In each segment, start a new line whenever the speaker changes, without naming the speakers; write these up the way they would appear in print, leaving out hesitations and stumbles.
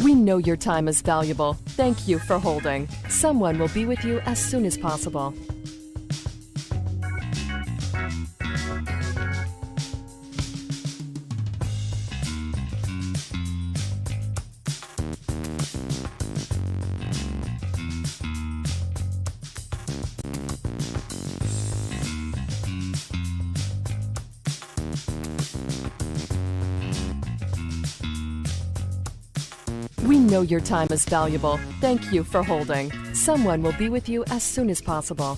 We know your time is valuable. Thank you for holding. Someone will be with you as soon as possible. We know your time is valuable. Thank you for holding. Someone will be with you as soon as possible.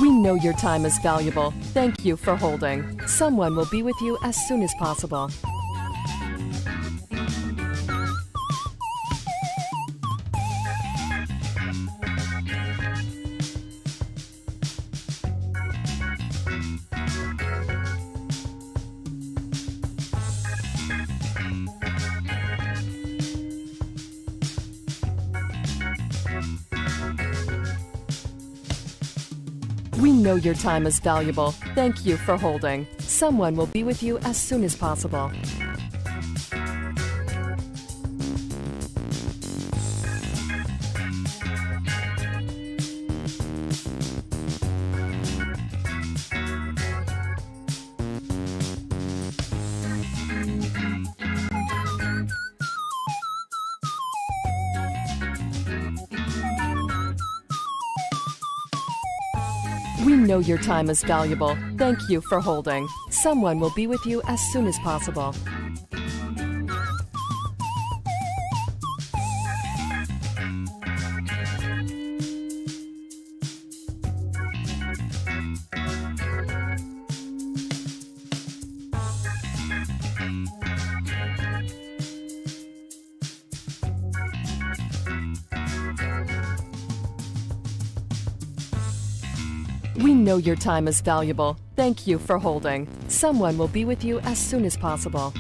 We know your time is valuable. Thank you for holding. Someone will be with you as soon as possible. We know your time is valuable. Thank you for holding. Someone will be with you as soon as possible. We know your time is valuable. Thank you for holding. Someone will be with you as soon as possible. We know your time is valuable. Thank you for holding. Someone will be with you as soon as possible.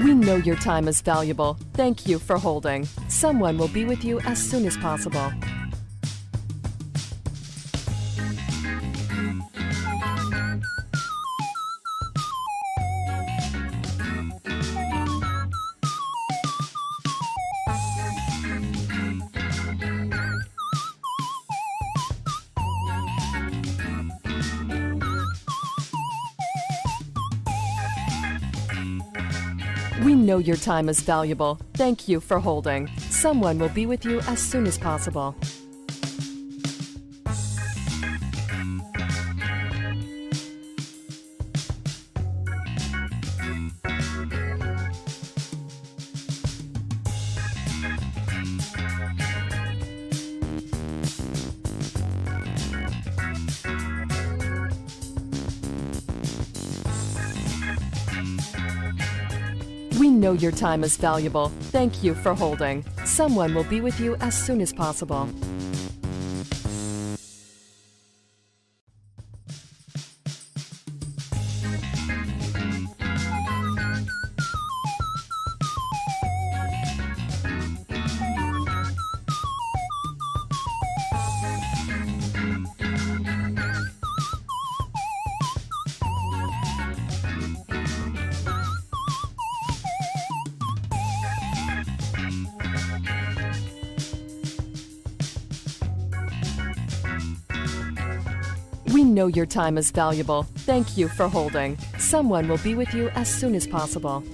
We know your time is valuable. Thank you for holding. Someone will be with you as soon as possible. We know your time is valuable. Thank you for holding. Someone will be with you as soon as possible. We know your time is valuable. Thank you for holding. Someone will be with you as soon as possible. We know your time is valuable. Thank you for holding. Someone will be with you as soon as possible.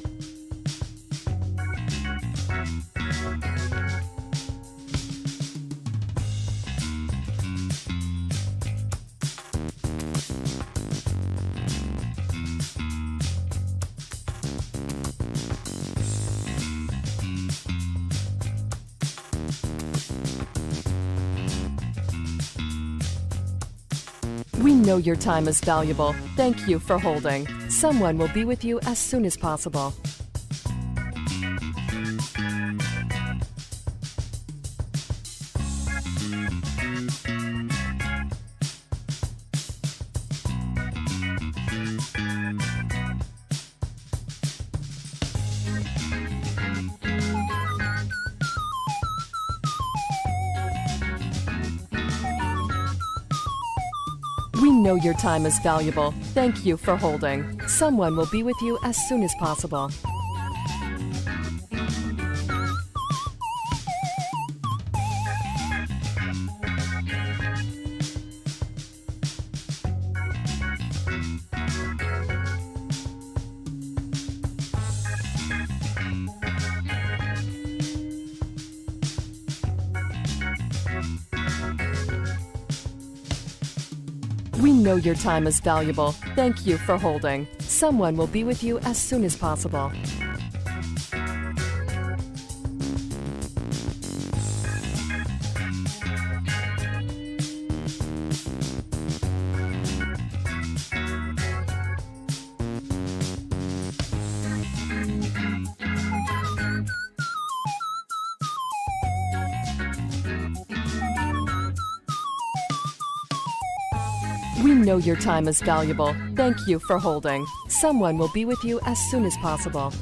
We know your time is valuable. Thank you for holding. Someone will be with you as soon as possible. We know your time is valuable. Thank you for holding. Someone will be with you as soon as possible. We know your time is valuable. Thank you for holding. Someone will be with you as soon as possible. We know your time is valuable. Thank you for holding. Someone will be with you as soon as possible.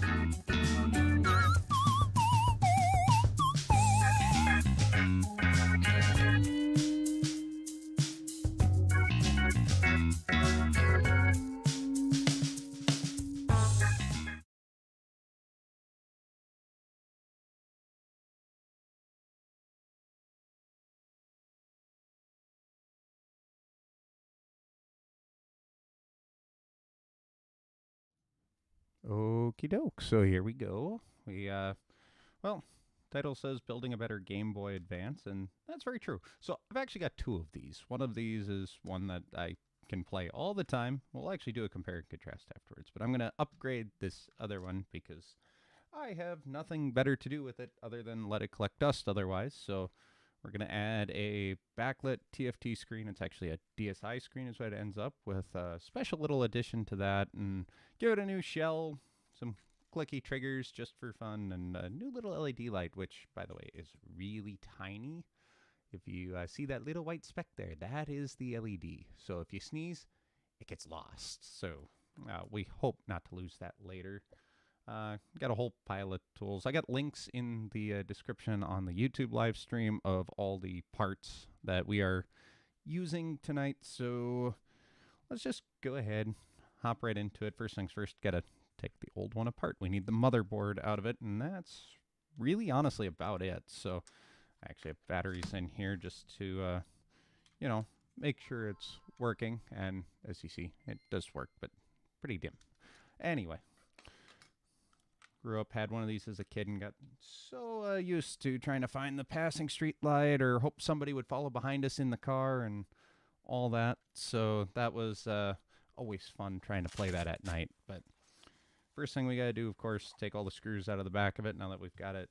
Okie doke. So here we go. Well, title says building a better Game Boy Advance, and that's very true. So I've actually got two of these. One of these is one that I can play all the time. We'll actually do a compare and contrast afterwards, but I'm going to upgrade this other one because I have nothing better to do with it other than let it collect dust otherwise. So we're going to add a backlit TFT screen. It's actually a DSI screen is what it ends up with. A special little addition to that and give it a new shell, some clicky triggers just for fun, and a new little LED light, which, by the way, is really tiny. If you see that little white speck there, that is the LED. So if you sneeze, it gets lost. So we hope not to lose that later. Got a whole pile of tools. I got links in the description on the YouTube live stream of all the parts that we are using tonight. So let's just go ahead, hop right into it. First things first, gotta take the old one apart. We need the motherboard out of it, and that's really honestly about it. So I actually have batteries in here just to, make sure it's working. And as you see, it does work, but pretty dim. Anyway. Grew up, had one of these as a kid, and got so used to trying to find the passing street light or hope somebody would follow behind us in the car and all that. So that was always fun trying to play that at night. But first thing we got to do, of course, take all the screws out of the back of it now that we've got it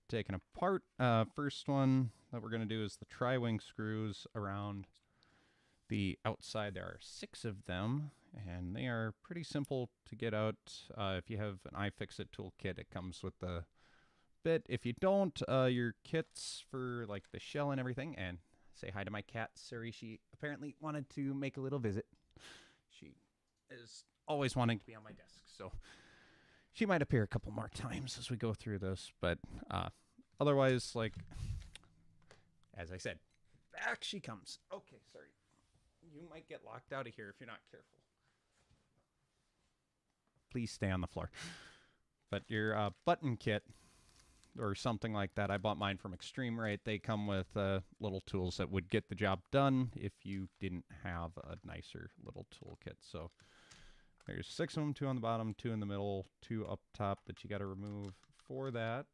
taken apart. First one that we're going to do is the tri-wing screws around the outside. There are 6 of them, and they are pretty simple to get out. If you have an iFixit toolkit, it comes with the bit. If you don't, your kits for like the shell and everything. And say hi to my cat, Suri. She apparently wanted to make a little visit. She is always wanting to be on my desk, so she might appear a couple more times as we go through this. But otherwise, like, as I said, back she comes. Okay, sorry. You might get locked out of here if you're not careful. Please stay on the floor. But your button kit or something like that, I bought mine from eXtremeRate. They come with little tools that would get the job done if you didn't have a nicer little toolkit. So there's 6 of them, 2 on the bottom, 2 in the middle, 2 up top that you got to remove for that.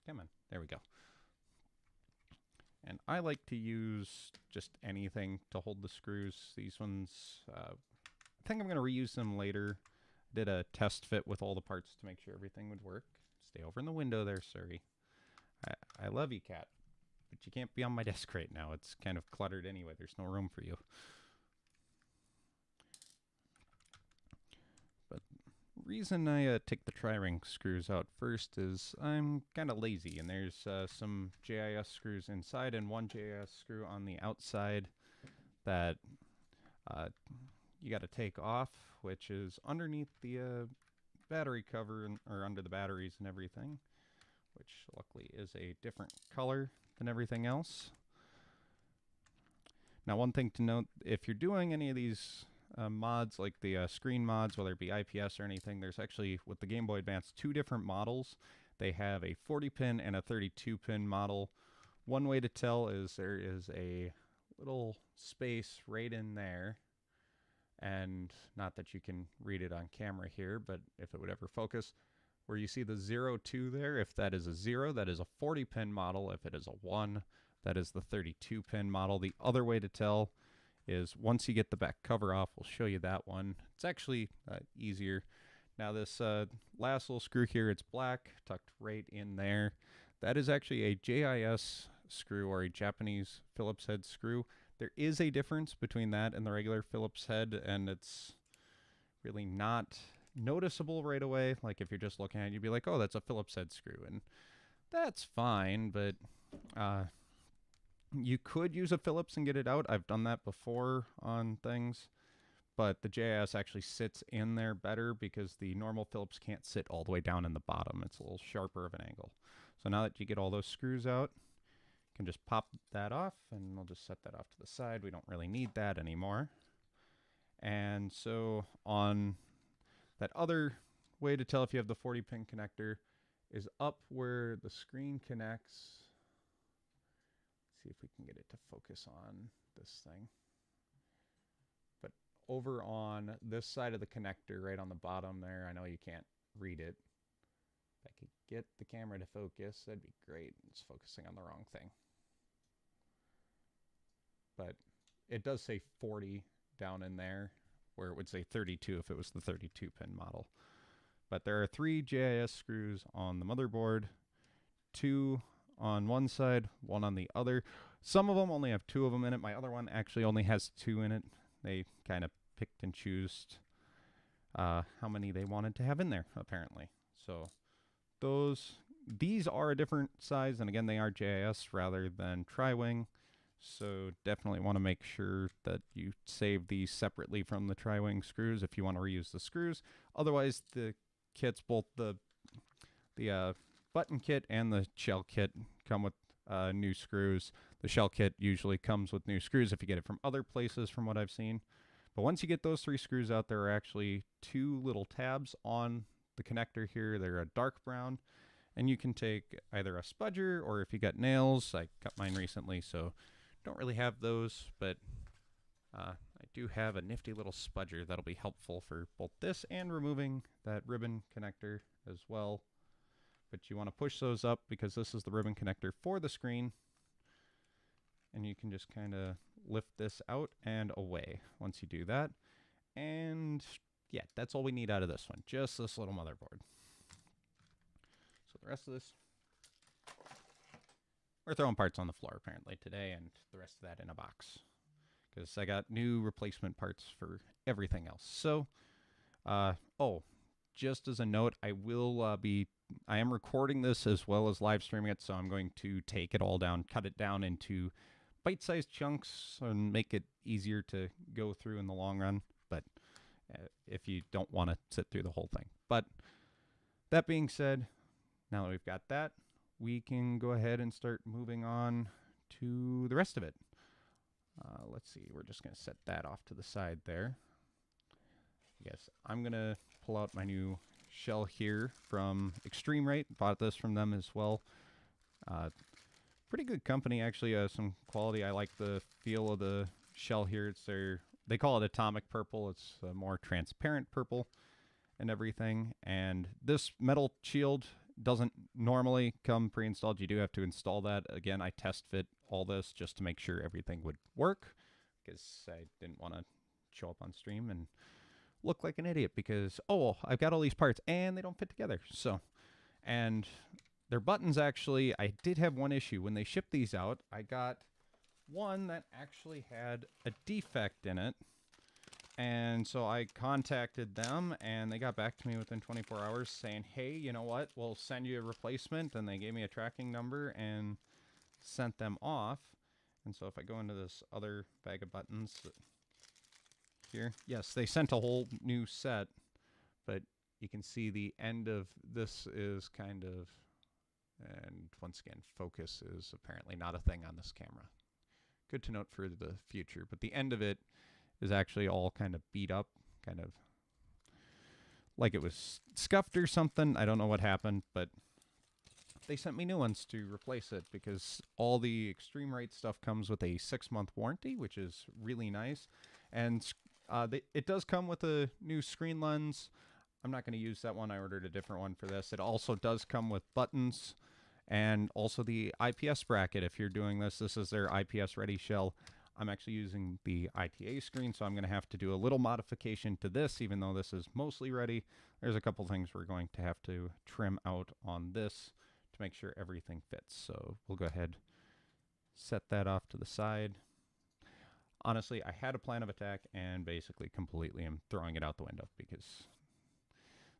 Come on, there we go. And I like to use just anything to hold the screws. These ones, I think I'm going to reuse them later. Did a test fit with all the parts to make sure everything would work. Stay over in the window there, Suri. I love you, cat, but you can't be on my desk right now. It's kind of cluttered anyway. There's no room for you. reason I take the tri-ring screws out first is I'm kind of lazy, and there's some JIS screws inside and one JIS screw on the outside that you got to take off, which is underneath the battery cover or under the batteries and everything, which luckily is a different color than everything else. Now, one thing to note, if you're doing any of these mods, like the screen mods, whether it be IPS or anything, there's actually, with the Game Boy Advance, 2 different models. They have a 40-pin and a 32-pin model. One way to tell is there is a little space right in there, and not that you can read it on camera here, but if it would ever focus, where you see the 02 there, if that is a 0, that is a 40-pin model. If it is a 1, that is the 32-pin model. The other way to tell is once you get the back cover off, we'll show you that one. It's actually easier. Now this last little screw here, it's black, tucked right in there. That is actually a JIS screw, or a Japanese Phillips head screw. There is a difference between that and the regular Phillips head, and it's really not noticeable right away. Like if you're just looking at it, you'd be like, oh, that's a Phillips head screw, and that's fine, but you could use a Phillips and get it out. I've done that before on things, but the JIS actually sits in there better because the normal Phillips can't sit all the way down in the bottom. It's a little sharper of an angle. So now that you get all those screws out, you can just pop that off, and we'll just set that off to the side. We don't really need that anymore. And so on that other way to tell if you have the 40-pin connector is up where the screen connects. See if we can get it to focus on this thing. But over on this side of the connector, right on the bottom there, I know you can't read it. If I could get the camera to focus, that'd be great. It's focusing on the wrong thing. But it does say 40 down in there, where it would say 32 if it was the 32-pin model. But there are 3 JIS screws on the motherboard, 2 on one side, 1 on the other. Some of them only have 2 of them in it. My other one actually only has 2 in it. They kind of picked and chose how many they wanted to have in there, apparently. So these are a different size, and again, they are JIS rather than tri-wing. So definitely want to make sure that you save these separately from the tri-wing screws if you want to reuse the screws. Otherwise, the kits, both the button kit and the shell kit, come with new screws. The shell kit usually comes with new screws if you get it from other places, from what I've seen. But once you get those 3 screws out, there are actually 2 little tabs on the connector here. They're a dark brown, and you can take either a spudger, or if you got nails, I cut mine recently, so don't really have those, but I do have a nifty little spudger that'll be helpful for both this and removing that ribbon connector as well. But you want to push those up because this is the ribbon connector for the screen, and you can just kind of lift this out and away once you do that. And yeah, that's all we need out of this one, just this little motherboard. So the rest of this, we're throwing parts on the floor apparently today, and the rest of that in a box, because I got new replacement parts for everything else. So, oh, just as a note, I am recording this as well as live streaming it, so I'm going to take it all down, cut it down into bite-sized chunks, and make it easier to go through in the long run, but if you don't want to sit through the whole thing. But that being said, now that we've got that, we can go ahead and start moving on to the rest of it. Let's see, we're just going to set that off to the side there. Yes, I'm going to pull out my new shell here from eXtremeRate. Bought this from them as well. Pretty good company, actually. Some quality. I like the feel of the shell here. It's they call it atomic purple. It's a more transparent purple and everything. And this metal shield doesn't normally come pre-installed. You do have to install that. Again, I test fit all this just to make sure everything would work, because I didn't want to show up on stream and look like an idiot because, oh, I've got all these parts and they don't fit together. So, and their buttons, actually, I did have one issue. When they shipped these out, I got one that actually had a defect in it. And so I contacted them, and they got back to me within 24 hours saying, hey, you know what, we'll send you a replacement. And they gave me a tracking number and sent them off. And so if I go into this other bag of buttons here, yes, they sent a whole new set, but you can see the end of this is kind of, and once again, focus is apparently not a thing on this camera. Good to note for the future, but the end of it is actually all kind of beat up, kind of like it was scuffed or something. I don't know what happened, but they sent me new ones to replace it because all the eXtremeRate stuff comes with a 6-month warranty, which is really nice. And it does come with a new screen lens. I'm not going to use that one. I ordered a different one for this. It also does come with buttons and also the IPS bracket. If you're doing this, this is their IPS ready shell. I'm actually using the ITA screen, so I'm going to have to do a little modification to this, even though this is mostly ready. There's a couple things we're going to have to trim out on this to make sure everything fits. So we'll go ahead, set that off to the side. Honestly, I had a plan of attack and basically completely am throwing it out the window because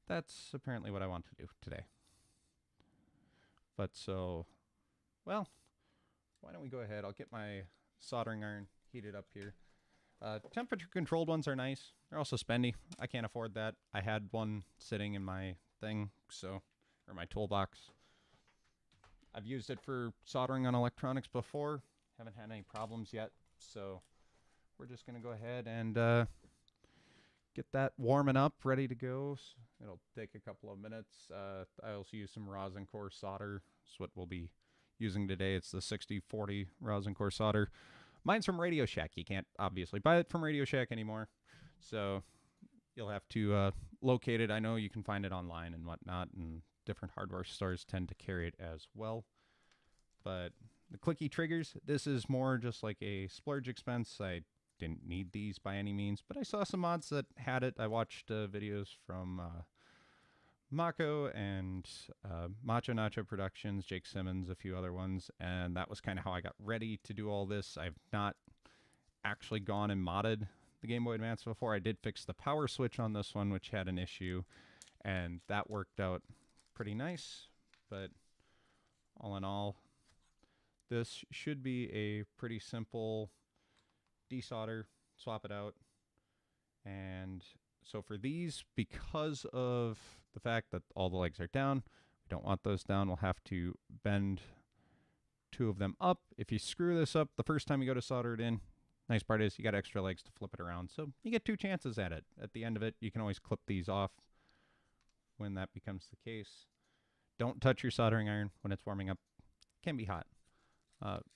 that's apparently what I want to do today. But so, well, why don't we go ahead? I'll get my soldering iron heated up here. Temperature controlled ones are nice. They're also spendy. I can't afford that. I had one sitting in my thing, or my toolbox. I've used it for soldering on electronics before. Haven't had any problems yet. So we're just going to go ahead and get that warming up, ready to go. It'll take a couple of minutes. I also use some rosin core solder. That's what we'll be using today. It's the 6040 rosin core solder. Mine's from Radio Shack. You can't obviously buy it from Radio Shack anymore, so you'll have to locate it. I know you can find it online and whatnot, and different hardware stores tend to carry it as well. But the CLICKY triggers, this is more just like a splurge expense. I didn't need these by any means, but I saw some mods that had it. I watched videos from Mako and Macho Nacho Productions, Jake Simmons, a few other ones, and that was kind of how I got ready to do all this. I've not actually gone and modded the Game Boy Advance before. I did fix the power switch on this one, which had an issue, and that worked out pretty nice. But all in all, this should be a pretty simple desolder, swap it out. And so for these, because of the fact that all the legs are down, we don't want those down, we'll have to bend 2 of them up. If you screw this up the first time you go to solder it in, nice part is you got extra legs to flip it around, so you get 2 chances at it. At the end of it, you can always clip these off when that becomes the case. Don't touch your soldering iron when it's warming up. It can be hot.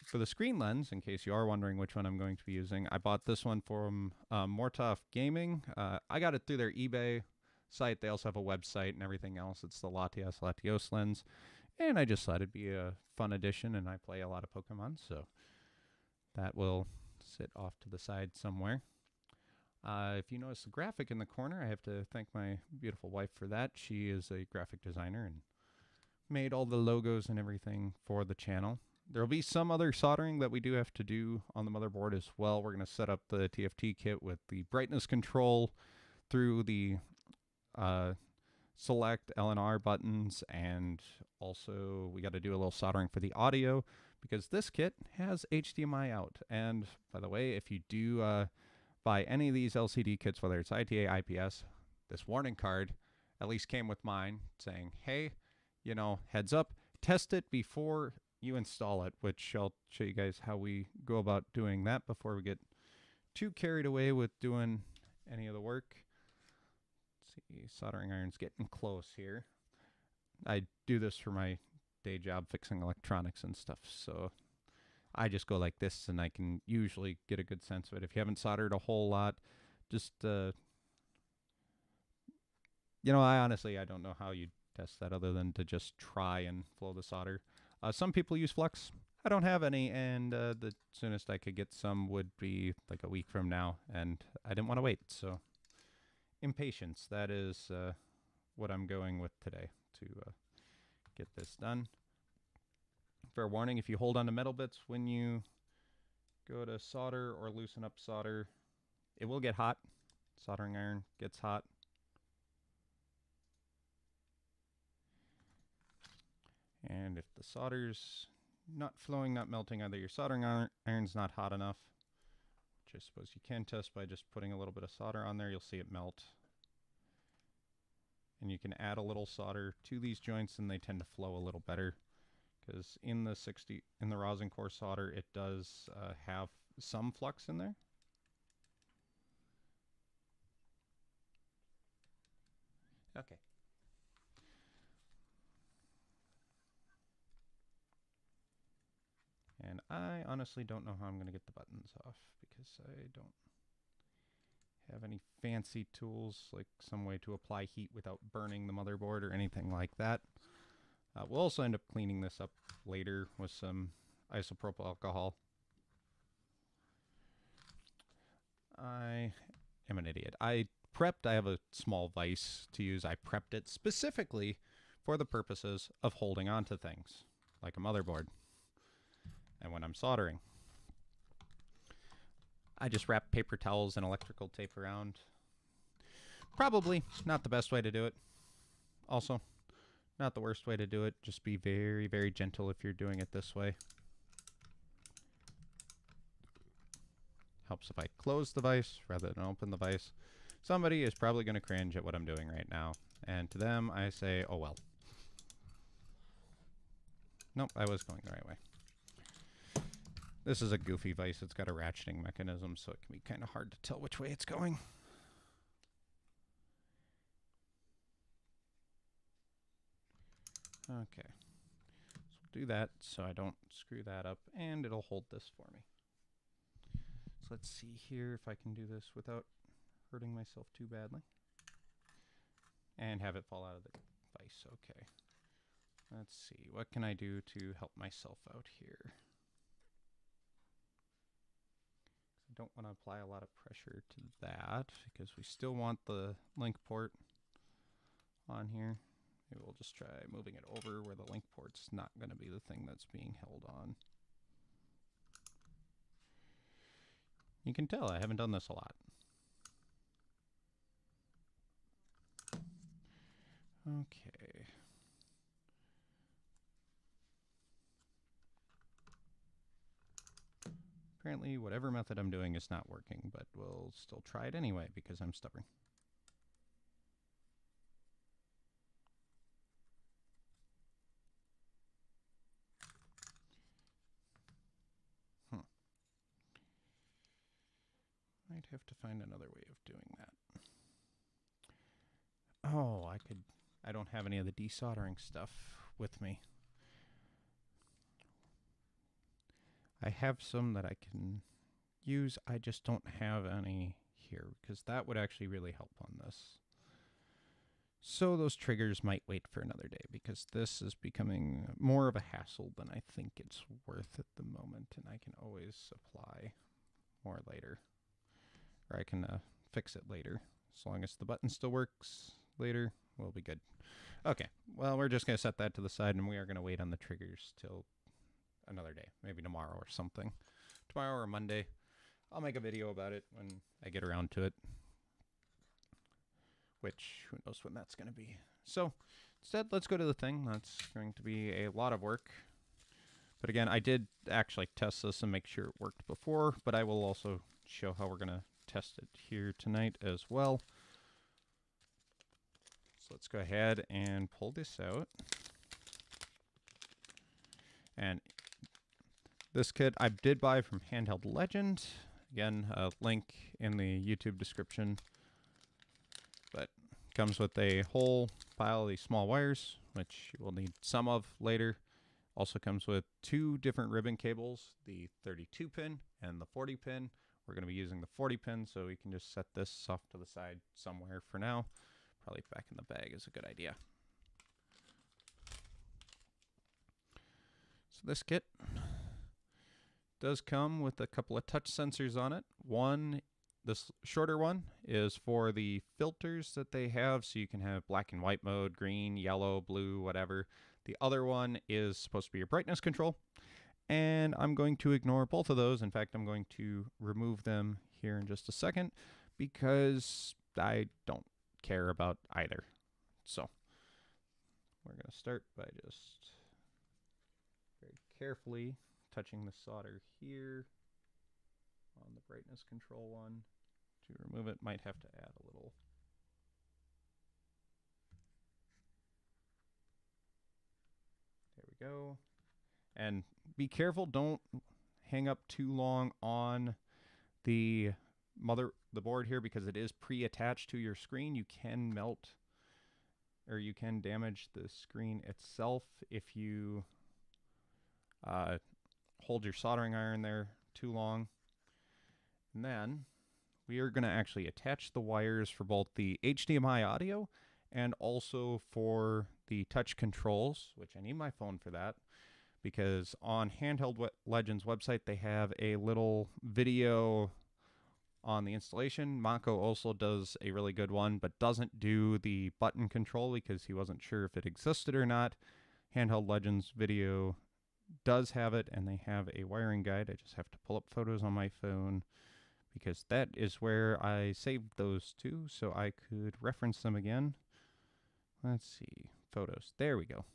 For the screen lens, in case you are wondering which one I'm going to be using, I bought this one from Mortoff Gaming. I got it through their eBay site. They also have a website and everything else. It's the Latios lens. And I just thought it'd be a fun addition, and I play a lot of Pokemon, so that will sit off to the side somewhere. If you notice the graphic in the corner, I have to thank my beautiful wife for that. She is a graphic designer and made all the logos and everything for the channel. There will be some other soldering that we do have to do on the motherboard as well. We're going to set up the TFT kit with the brightness control through the select LNR buttons, and also we got to do a little soldering for the audio because this kit has HDMI out. And by the way, if you do buy any of these LCD kits, whether it's ITA, IPS, this warning card at least came with mine saying, hey, you know, heads up, test it before you install it, which I'll show you guys how we go about doing that before we get too carried away with doing any of the work. Let's see, soldering iron's getting close here. I do this for my day job, fixing electronics and stuff, so I just go like this and I can usually get a good sense of it. If you haven't soldered a whole lot, just you know, I don't know how you test that other than to just try and flow the solder. Some people use flux. I don't have any, and the soonest I could get some would be like a week from now, and I didn't want to wait, so impatience. That is what I'm going with today to get this done. Fair warning, if you hold on to metal bits when you go to solder or loosen up solder, it will get hot. soldering iron gets hot. And if the solder's not flowing, not melting, either your soldering iron's not hot enough, which I suppose you can test by just putting a little bit of solder on there, you'll see it melt. And you can add a little solder to these joints and they tend to flow a little better, because in the rosin core solder it does have some flux in there. Okay. And I honestly don't know how I'm going to get the buttons off, because I don't have any fancy tools, like some way to apply heat without burning the motherboard or anything like that. We'll also end up cleaning this up later with some isopropyl alcohol. I am an idiot. I have a small vise to use. I prepped it specifically for the purposes of holding on to things, like a motherboard. And when I'm soldering, I just wrap paper towels and electrical tape around. Probably not the best way to do it. Also, not the worst way to do it. Just be very, very gentle if you're doing it this way. Helps if I close the vise rather than open the vise. Somebody is probably going to cringe at what I'm doing right now. And to them, I say, oh well. Nope, I was going the right way. This is a goofy vise. It's got a ratcheting mechanism, so it can be kind of hard to tell which way it's going. Okay. So we'll do that so I don't screw that up, and it'll hold this for me. So let's see here if I can do this without hurting myself too badly. And have it fall out of the vise. Okay. Let's see. What can I do to help myself out here? I don't want to apply a lot of pressure to that, because we still want the link port on here. Maybe we'll just try moving it over where the link port's not going to be the thing that's being held on. You can tell I haven't done this a lot. Okay. Apparently, whatever method I'm doing is not working, but we'll still try it anyway because I'm stubborn. Might have to find another way of doing that. Oh, I don't have any of the desoldering stuff with me. I have some that I can use. I just don't have any here, because that would actually really help on this. So those triggers might wait for another day, because this is becoming more of a hassle than I think it's worth at the moment, and I can always apply more later. Or I can fix it later. As long as the button still works later, we'll be good. Okay, well, we're just going to set that to the side, and we are going to wait on the triggers till another day, maybe tomorrow or something. Tomorrow or Monday. I'll make a video about it when I get around to it, which who knows when that's going to be. So instead, let's go to the thing. That's going to be a lot of work. But again, I did actually test this and make sure it worked before, but I will also show how we're going to test it here tonight as well. So let's go ahead and pull this out. And this kit I did buy from Handheld Legend. Again, a link in the YouTube description. But comes with a whole pile of these small wires, which you will need some of later. Also comes with 2 different ribbon cables, the 32 pin and the 40 pin. We're going to be using the 40 pin, so we can just set this off to the side somewhere for now. Probably back in the bag is a good idea. So this kit does come with a couple of touch sensors on it. One, this shorter one, is for the filters that they have, so you can have black and white mode, green, yellow, blue, whatever. The other one is supposed to be your brightness control. And I'm going to ignore both of those. In fact, I'm going to remove them here in just a second, because I don't care about either. So we're going to start by just very carefully touching the solder here on the brightness control one. To remove it, might have to add a little. There we go. And be careful, don't hang up too long on the board here, because it is pre-attached to your screen. You can melt, or you can damage the screen itself if you hold your soldering iron there too long. And then we are going to actually attach the wires for both the HDMI audio and also for the touch controls, which I need my phone for that, because on Handheld Legends website they have a little video on the installation. Mako also does a really good one, but doesn't do the button control because he wasn't sure if it existed or not. Handheld Legends video does have it, and they have a wiring guide. I just have to pull up photos on my phone because that is where I saved those two, so I could reference them again. Let's see, photos. There we go.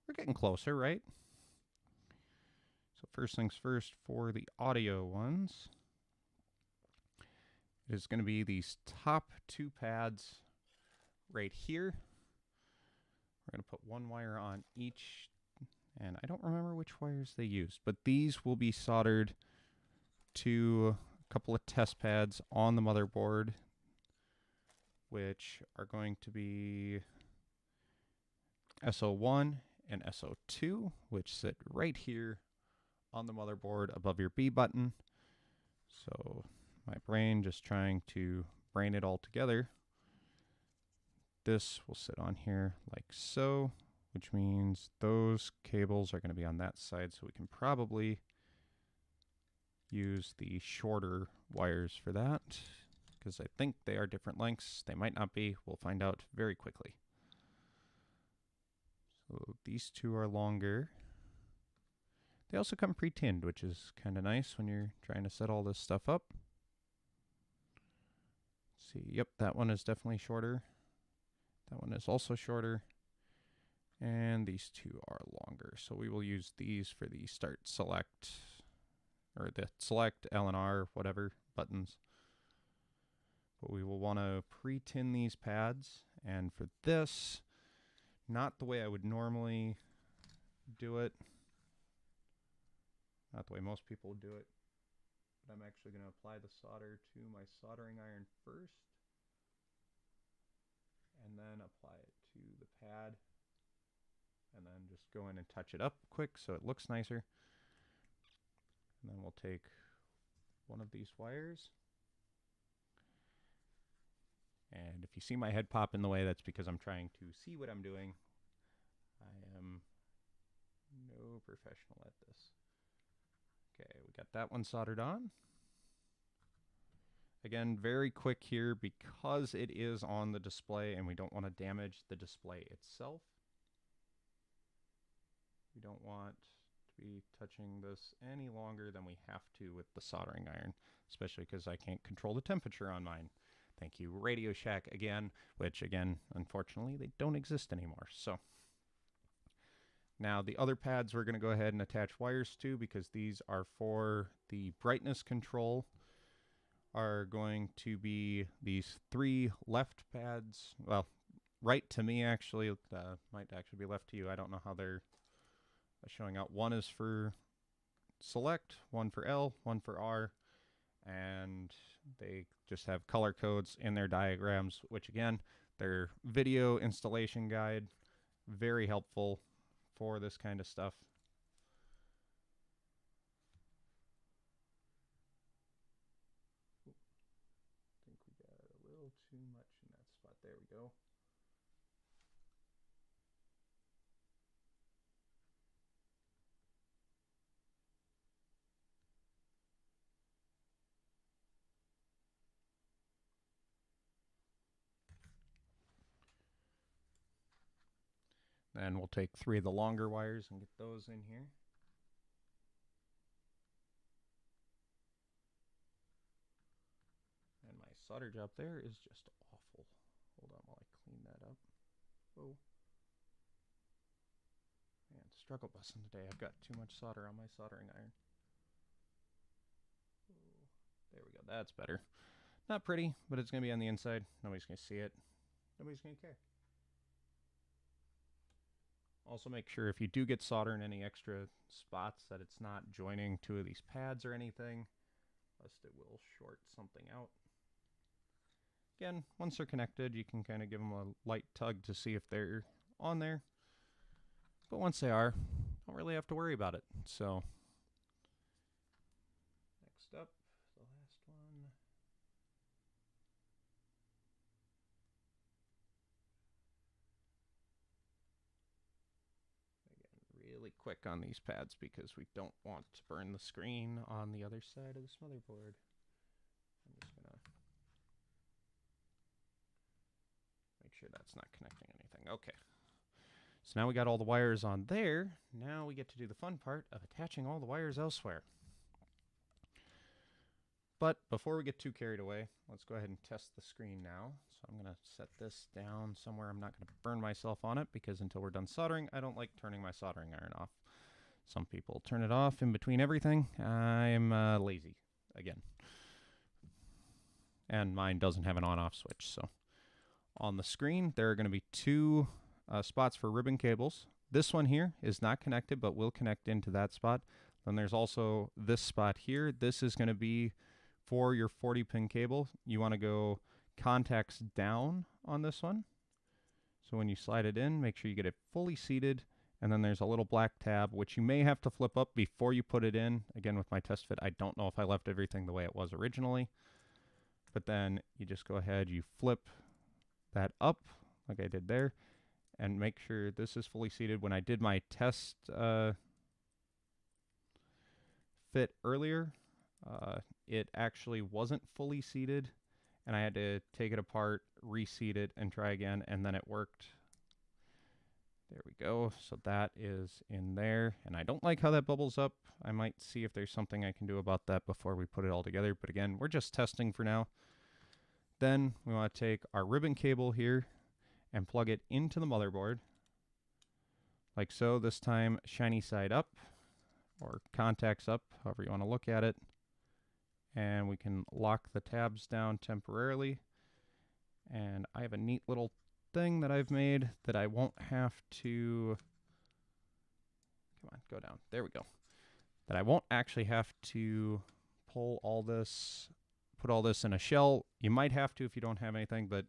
We're getting closer, right? So first things first, for the audio ones, it is going to be these top two pads right here. We're going to put one wire on each, and I don't remember which wires they used, but these will be soldered to a couple of test pads on the motherboard, which are going to be SO1 and SO2, which sit right here on the motherboard above your B button. So my brain just trying to brain it all together. This will sit on here like so, which means those cables are going to be on that side, so we can probably use the shorter wires for that, because I think they are different lengths. They might not be. We'll find out very quickly. So these two are longer. They also come pre-tinned, which is kind of nice when you're trying to set all this stuff up. Let's see, yep, that one is definitely shorter. That one is also shorter. And these two are longer. So we will use these for the start, select, or the select, L and R, whatever buttons. But we will want to pre-tin these pads. And for this, not the way I would normally do it. Not the way most people would do it. But I'm actually going to apply the solder to my soldering iron first. And then apply it to the pad. And then just go in and touch it up quick so it looks nicer. And then we'll take one of these wires. And if you see my head pop in the way, that's because I'm trying to see what I'm doing. I am no professional at this. Okay, we got that one soldered on. Again, very quick here because it is on the display and we don't want to damage the display itself. We don't want to be touching this any longer than we have to with the soldering iron, especially because I can't control the temperature on mine. Thank you, Radio Shack again, which again, unfortunately, they don't exist anymore. So now the other pads we're going to go ahead and attach wires to, because these are for the brightness control, are going to be these three left pads. Well, right to me actually, might actually be left to you. I don't know how they're showing out. One is for select, one for L, one for R, and they just have color codes in their diagrams, which again, their video installation guide, very helpful for this kind of stuff. I think we got a little too much in that spot. There we go. Then we'll take three of the longer wires and get those in here. And my solder job there is just awful. Hold on while I clean that up. Oh. Man, struggle busing today. I've got too much solder on my soldering iron. Oh, there we go. That's better. Not pretty, but it's going to be on the inside. Nobody's going to see it. Nobody's going to care. Also make sure if you do get solder in any extra spots that it's not joining two of these pads or anything, lest it will short something out. Again, once they're connected, you can kind of give them a light tug to see if they're on there. But once they are, don't really have to worry about it. So, next up, the last one. Really quick on these pads because we don't want to burn the screen on the other side of this motherboard. I'm just gonna make sure that's not connecting anything. Okay. So now we got all the wires on there. Now we get to do the fun part of attaching all the wires elsewhere. But before we get too carried away, let's go ahead and test the screen now. So I'm going to set this down somewhere. I'm not going to burn myself on it because until we're done soldering, I don't like turning my soldering iron off. Some people turn it off in between everything. I'm lazy, again. And mine doesn't have an on-off switch. So on the screen, there are going to be two spots for ribbon cables. This one here is not connected, but will connect into that spot. Then there's also this spot here. This is going to be for your 40-pin cable. You want to go contacts down on this one. So when you slide it in, make sure you get it fully seated. And then there's a little black tab, which you may have to flip up before you put it in. Again, with my test fit, I don't know if I left everything the way it was originally. But then you just go ahead, you flip that up like I did there. And make sure this is fully seated. When I did my test fit earlier, it actually wasn't fully seated, and I had to take it apart, reseat it, and try again, and then it worked. There we go. So that is in there, and I don't like how that bubbles up. I might see if there's something I can do about that before we put it all together, but again, we're just testing for now. Then we want to take our ribbon cable here and plug it into the motherboard, like so. This time, shiny side up, or contacts up, however you want to look at it. And we can lock the tabs down temporarily. And I have a neat little thing that I've made that I won't have to, come on, go down, there we go. That I won't actually have to pull all this, put all this in a shell. You might have to if you don't have anything, but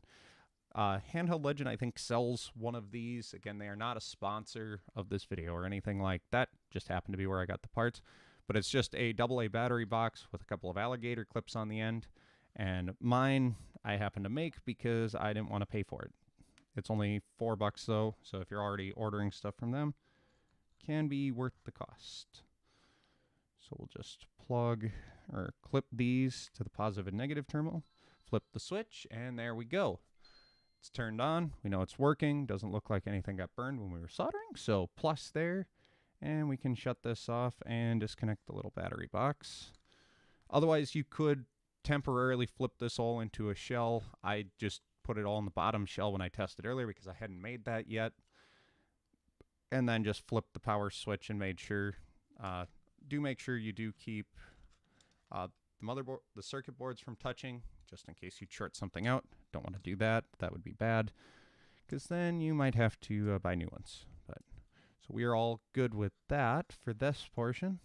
Handheld Legend, I think, sells one of these. Again, they are not a sponsor of this video or anything like that. Just happened to be where I got the parts. But it's just a AA battery box with a couple of alligator clips on the end. And mine, I happen to make because I didn't want to pay for it. It's only $4 though, so if you're already ordering stuff from them, can be worth the cost. So we'll just plug or clip these to the positive and negative terminal, flip the switch, and there we go. It's turned on. We know it's working. Doesn't look like anything got burned when we were soldering, so plus there. And we can shut this off and disconnect the little battery box. Otherwise, you could temporarily flip this all into a shell. I just put it all in the bottom shell when I tested earlier because I hadn't made that yet. And then just flip the power switch and made sure, do make sure you do keep the motherboard, the circuit boards from touching, just in case you short something out. Don't want to do that. That would be bad, because then you might have to buy new ones. But so we are all good with that for this portion.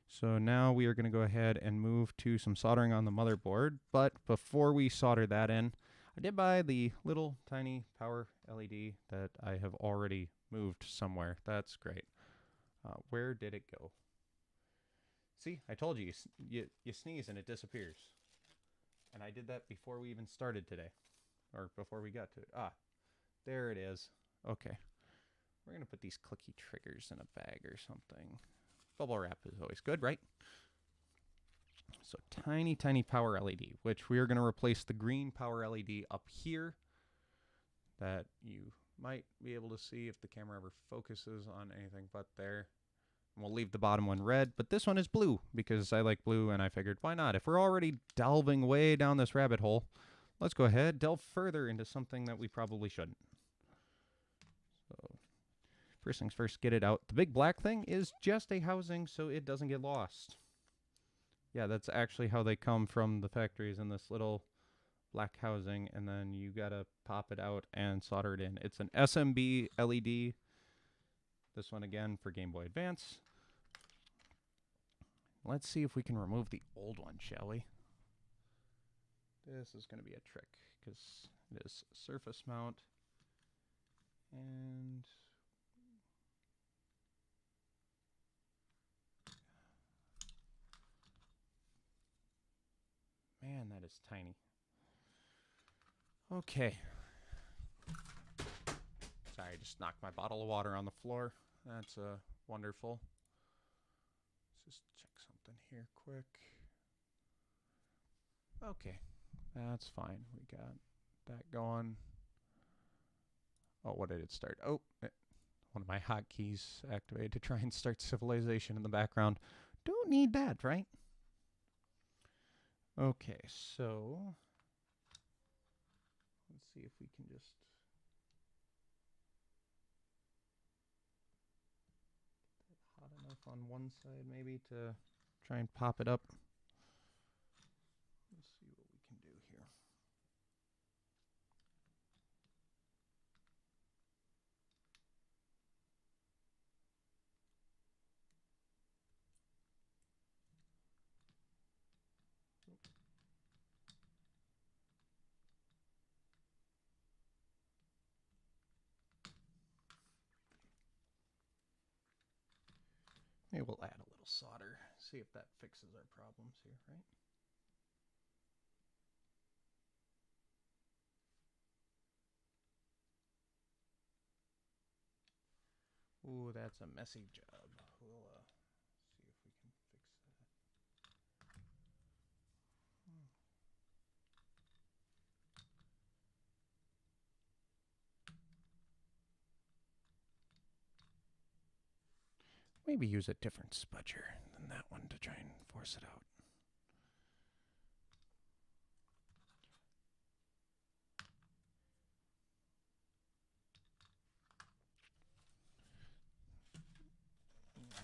So now we are going to go ahead and move to some soldering on the motherboard. But before we solder that in, I did buy the little tiny power LED that I have already moved somewhere. That's great. Where did it go? See, I told you, you sneeze and it disappears. And I did that before we even started today. Or before we got to it. Ah, there it is. Okay. We're going to put these clicky triggers in a bag or something. Bubble wrap is always good, right? So tiny, tiny power LED, which we are going to replace the green power LED up here that you might be able to see if the camera ever focuses on anything but there. We'll leave the bottom one red, but this one is blue because I like blue, and I figured, why not? If we're already delving way down this rabbit hole, let's go ahead, delve further into something that we probably shouldn't. So, first things first, get it out. The big black thing is just a housing so it doesn't get lost. Yeah, that's actually how they come from the factories, in this little black housing, and then you gotta pop it out and solder it in. It's an SMB LED. This one again for Game Boy Advance. Let's see if we can remove the old one, shall we? This is going to be a trick because it is surface mount, and man, that is tiny. Okay. Sorry, I just knocked my bottle of water on the floor. That's wonderful. Let's just check something here quick. Okay, that's fine. We got that going. Oh, what did it start? Oh, one of my hotkeys activated to try and start Civilization in the background. Don't need that, right? Okay, so let's see if we can just get that hot enough on one side maybe to try and pop it up. Let's see what we can do here. Maybe we'll add a little solder, see if that fixes our problems here, right? Ooh, that's a messy job. We'll see if we can fix that. Maybe use a different spudger than that one to try and force it out.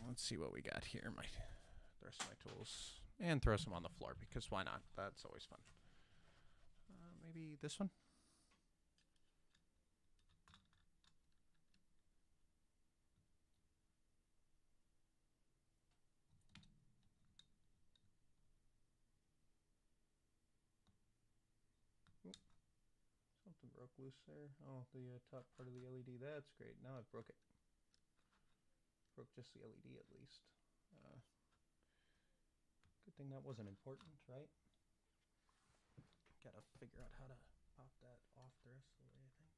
Let's see what we got here. Might the rest of my tools and throw some on the floor because why not? That's always fun. Maybe this one. Oop. Something broke loose there. Oh, the top part of the LED. That's great. Now I've broke it. Broke just the LED at least. Good thing that wasn't important, right? Gotta figure out how to pop that off the rest of the way, I think.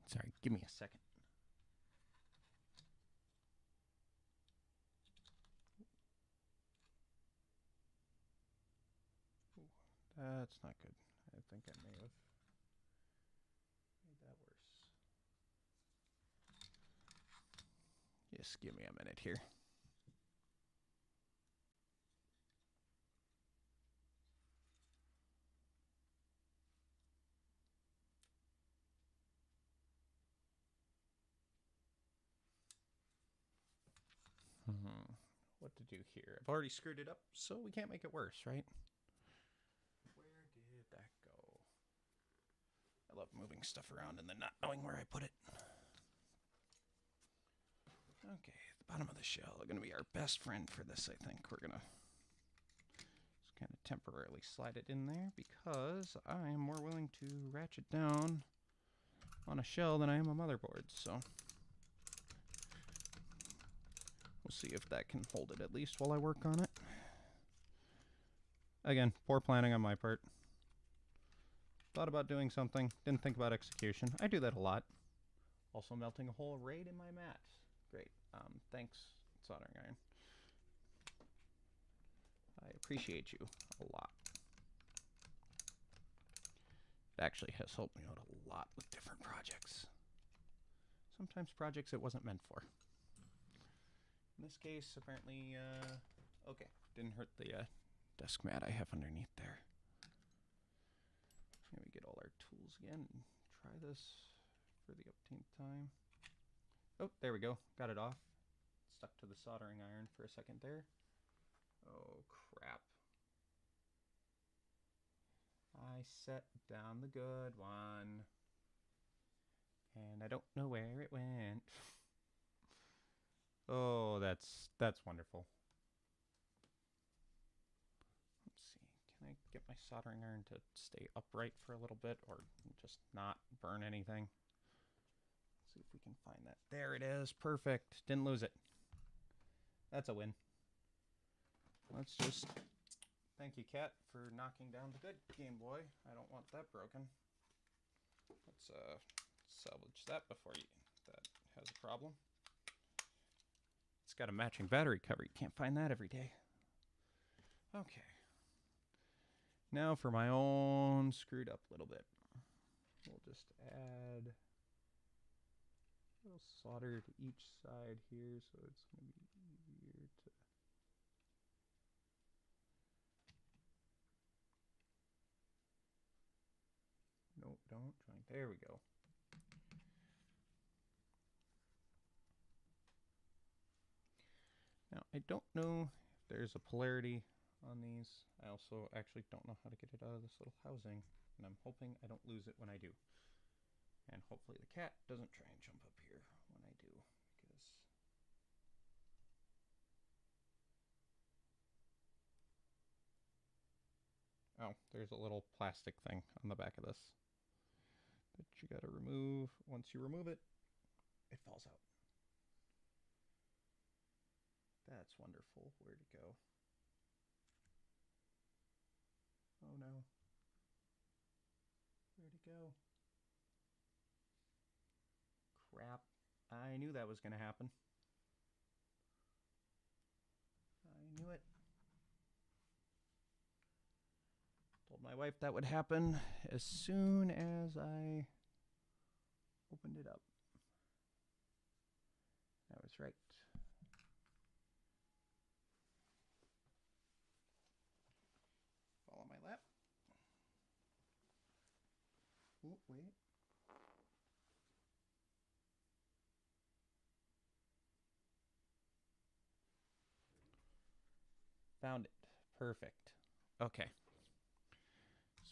Sorry, give me a second. Ooh, that's not good. I think I may have made that worse. Just give me a minute here. What to do here? I've already screwed it up, so we can't make it worse, right? Where did that go? I love moving stuff around and then not knowing where I put it. Okay, the bottom of the shell are going to be our best friend for this, I think. We're going to just kind of temporarily slide it in there because I am more willing to ratchet down on a shell than I am a motherboard, so we'll see if that can hold it at least while I work on it. Again, poor planning on my part. Thought about doing something, didn't think about execution. I do that a lot. Also melting a hole right in my mat. Great. Thanks, soldering iron. I appreciate you a lot. It actually has helped me out a lot with different projects. Sometimes projects it wasn't meant for. In this case, apparently, okay, didn't hurt the desk mat I have underneath there. Let me get all our tools again and try this for the upteenth time. Oh, there we go. Got it off. Stuck to the soldering iron for a second there. Oh, crap. I set down the good one. And I don't know where it went. Oh, that's wonderful. Let's see. Can I get my soldering iron to stay upright for a little bit or just not burn anything? Let's see if we can find that. There it is. Perfect. Didn't lose it. That's a win. Let's just thank you, Cat, for knocking down the good Game Boy. I don't want that broken. Let's salvage that before that has a problem. It's got a matching battery cover. You can't find that every day. Okay. Now for my own screwed up little bit. We'll just add a little solder to each side here so it's going to be easier to... Nope, don't join. There we go. Now, I don't know if there's a polarity on these. I also actually don't know how to get it out of this little housing, and I'm hoping I don't lose it when I do. And hopefully the cat doesn't try and jump up here when I do, because... Oh, there's a little plastic thing on the back of this that you gotta remove. Once you remove it, it falls out. That's wonderful. Where'd it go? Oh no. Where'd it go? Crap. I knew that was going to happen. I knew it. Told my wife that would happen as soon as I opened it up. I was right. Fall on my lap. Oh, wait. Found it. Perfect. Okay.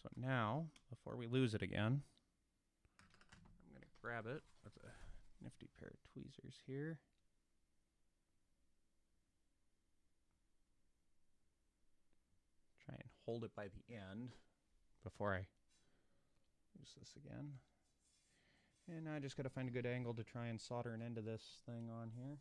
So now, before we lose it again, I'm going to grab it with a nifty pair of tweezers here. Try and hold it by the end before I use this again. And now I just got to find a good angle to try and solder an end of this thing on here.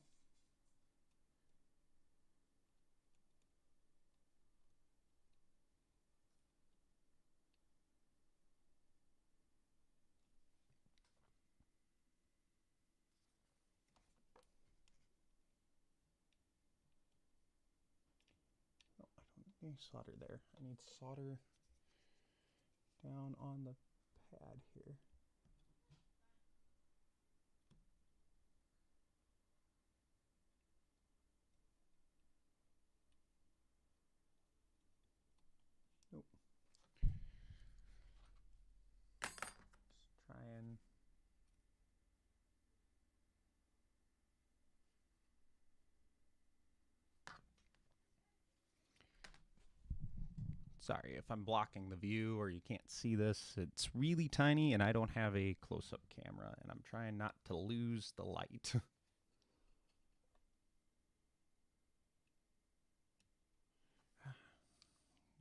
Oh, I don't need solder there. I need solder down on the pad here. Nope. Let's try and... Sorry if I'm blocking the view or you can't see this. It's really tiny and I don't have a close-up camera and I'm trying not to lose the light.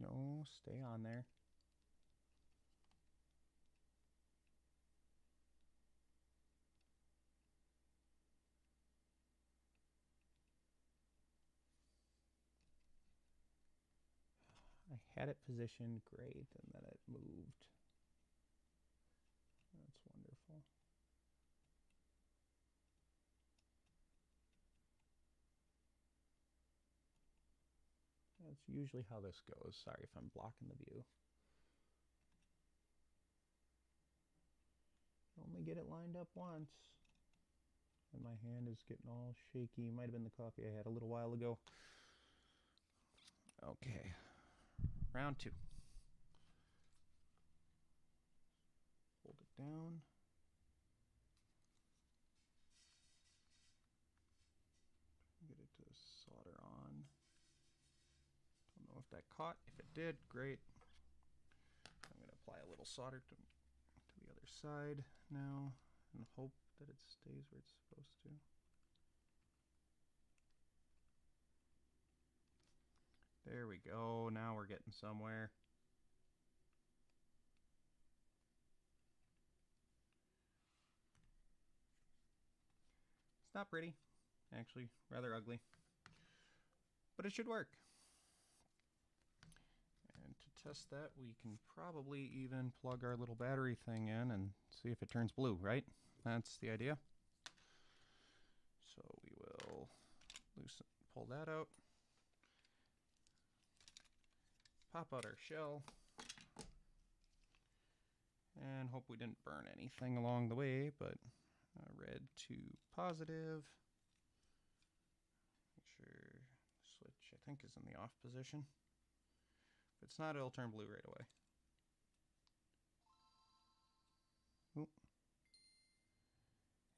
No, stay on there. I had it positioned great, and then it moved. That's wonderful. That's usually how this goes. Sorry if I'm blocking the view. Only get it lined up once. And my hand is getting all shaky. Might have been the coffee I had a little while ago. Okay. Round 2. Hold it down. Get it to solder on. Don't know if that caught. If it did, great. I'm going to apply a little solder to the other side now and hope that it stays where it's supposed to. There we go. Now we're getting somewhere. It's not pretty, actually, rather ugly, but it should work. And to test that, we can probably even plug our little battery thing in and see if it turns blue, right? That's the idea. So we will pull that out, pop out our shell, and hope we didn't burn anything along the way, but red to positive. Make sure the switch, I think, is in the off position. If it's not, it'll turn blue right away. Oop.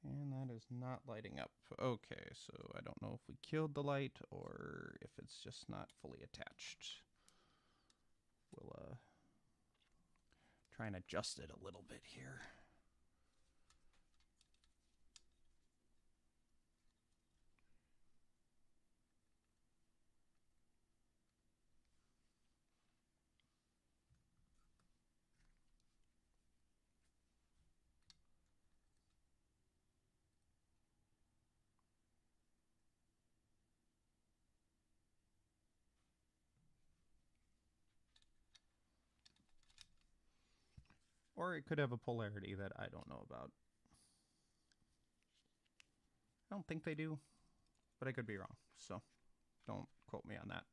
And that is not lighting up. Okay, so I don't know if we killed the light or if it's just not fully attached. We'll try and adjust it a little bit here. Or it could have a polarity that I don't know about. I don't think they do, but I could be wrong, so don't quote me on that.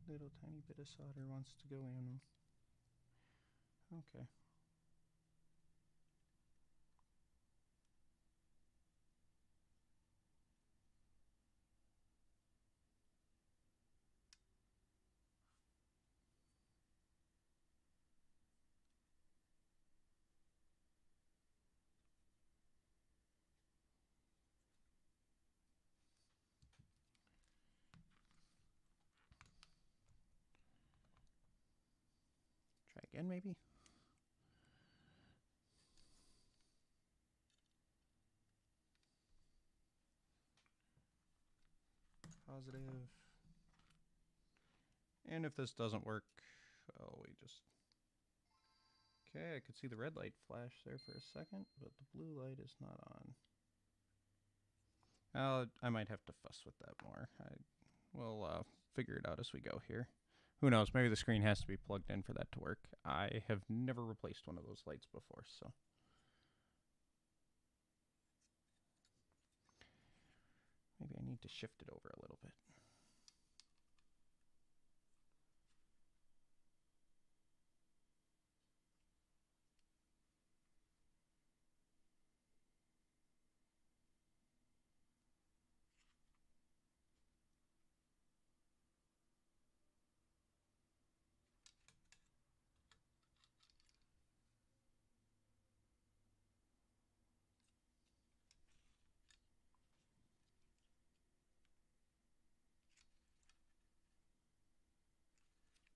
Little tiny bit of solder wants to go in. Okay. Try again, maybe? Positive. And if this doesn't work, well, we just... Okay, I could see the red light flash there for a second, but the blue light is not on. I might have to fuss with that more. We'll figure it out as we go here. Who knows, maybe the screen has to be plugged in for that to work. I have never replaced one of those lights before, so... Maybe I need to shift it over a little bit.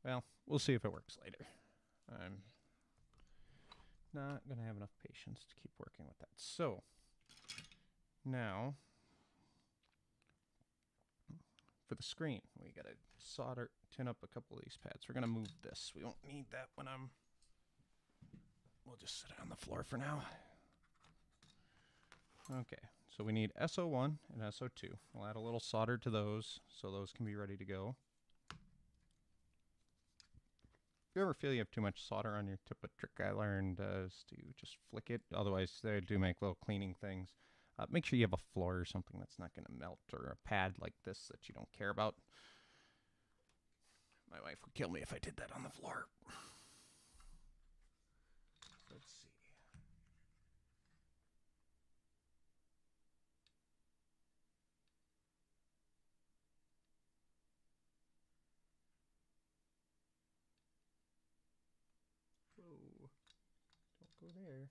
Well, we'll see if it works later. I'm not going to have enough patience to keep working with that. So, now, for the screen. We gotta tin up a couple of these pads. We're gonna move this. We won't need that when we'll just sit it on the floor for now. Okay, so we need SO1 and SO2. We'll add a little solder to those so those can be ready to go. If you ever feel you have too much solder on your tip, a trick I learned is to just flick it. Otherwise, they do make little cleaning things. Make sure you have a floor or something that's not going to melt, or a pad like this that you don't care about. My wife would kill me if I did that on the floor. Let's see. Whoa. Don't go there.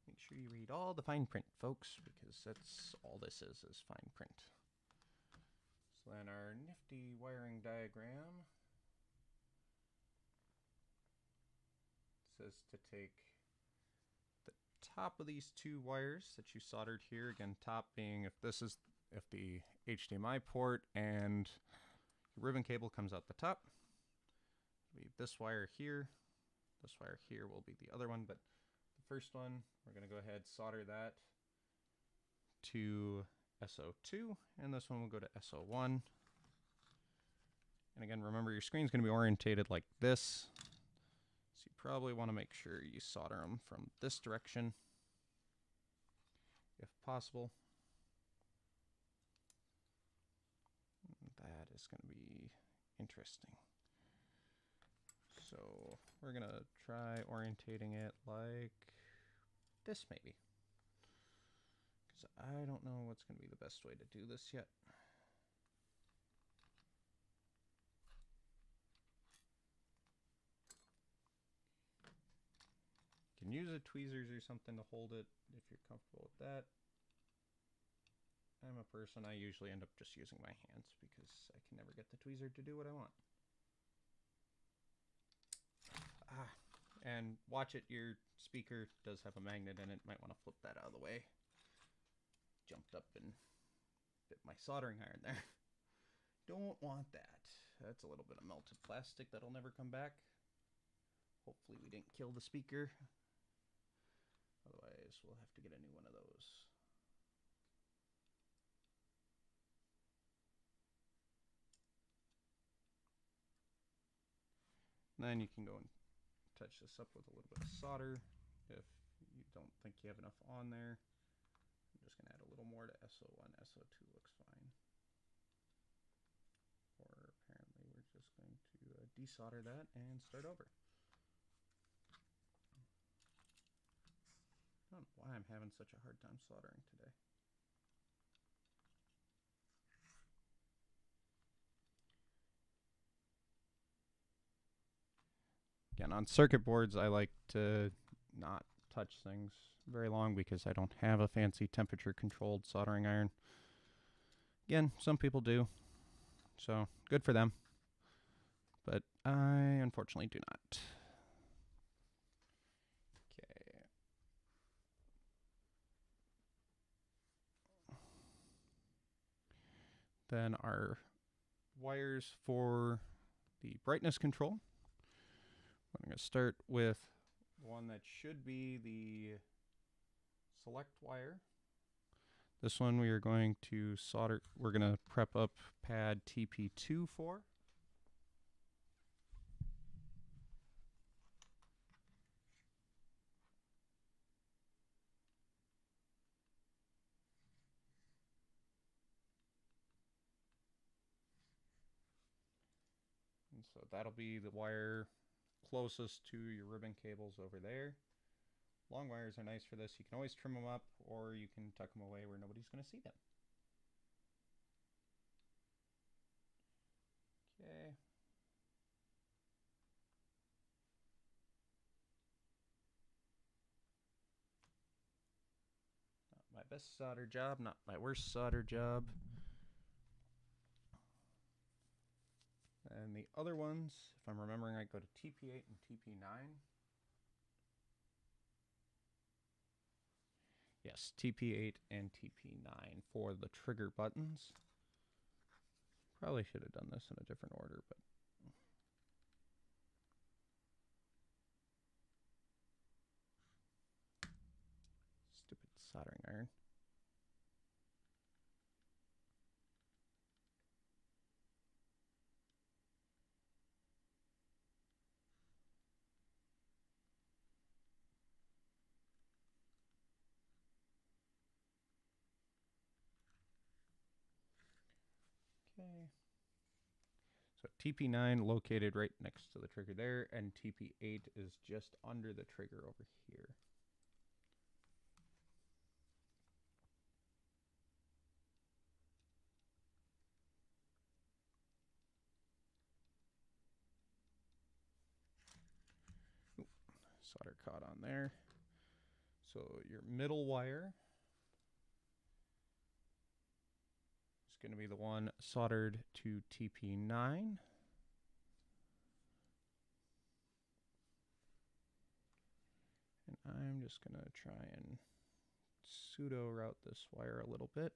Make sure you read all the fine print, folks, because that's all this is fine print. So then our nifty wiring diagram says to take the top of these two wires that you soldered here, again, top being if the HDMI port and ribbon cable comes out the top. Leave this wire here. This wire here will be the other one, but the first one, we're going to go ahead solder that to SO2, and this one will go to SO1. And again, remember your screen's going to be orientated like this, so you probably want to make sure you solder them from this direction, if possible. That is going to be interesting. So we're going to try orientating it like this maybe, because I don't know what's going to be the best way to do this yet. You can use a tweezers or something to hold it if you're comfortable with that. I'm a person, I usually end up just using my hands because I can never get the tweezer to do what I want. And watch it, your speaker does have a magnet in it. Might want to flip that out of the way. Jumped up and bit my soldering iron there. Don't want that. That's a little bit of melted plastic that'll never come back. Hopefully we didn't kill the speaker. Otherwise we'll have to get a new one of those. Then you can go and touch this up with a little bit of solder if you don't think you have enough on there. I'm just going to add a little more to SO1. SO2 looks fine. Or apparently we're just going to desolder that and start over. I don't know why I'm having such a hard time soldering today. Again, on circuit boards, I like to not touch things very long because I don't have a fancy temperature-controlled soldering iron. Again, some people do, so good for them. But I unfortunately do not. Okay. Then our wires for the brightness control. I'm going to start with one that should be the select wire. This one we are going to solder, we're going to prep up pad TP2 for. And so that'll be the wire closest to your ribbon cables over there. Long wires are nice for this. You can always trim them up, or you can tuck them away where nobody's going to see them. Okay. Not my best solder job, not my worst solder job. And the other ones, if I'm remembering right, go to TP8 and TP9. Yes, TP8 and TP9 for the trigger buttons. Probably should have done this in a different order, but stupid soldering iron. Okay. So TP9 located right next to the trigger there, and TP8 is just under the trigger over here. Ooh, solder caught on there. So your middle wire is going to be the one soldered to TP9. And I'm just going to try and pseudo route this wire a little bit.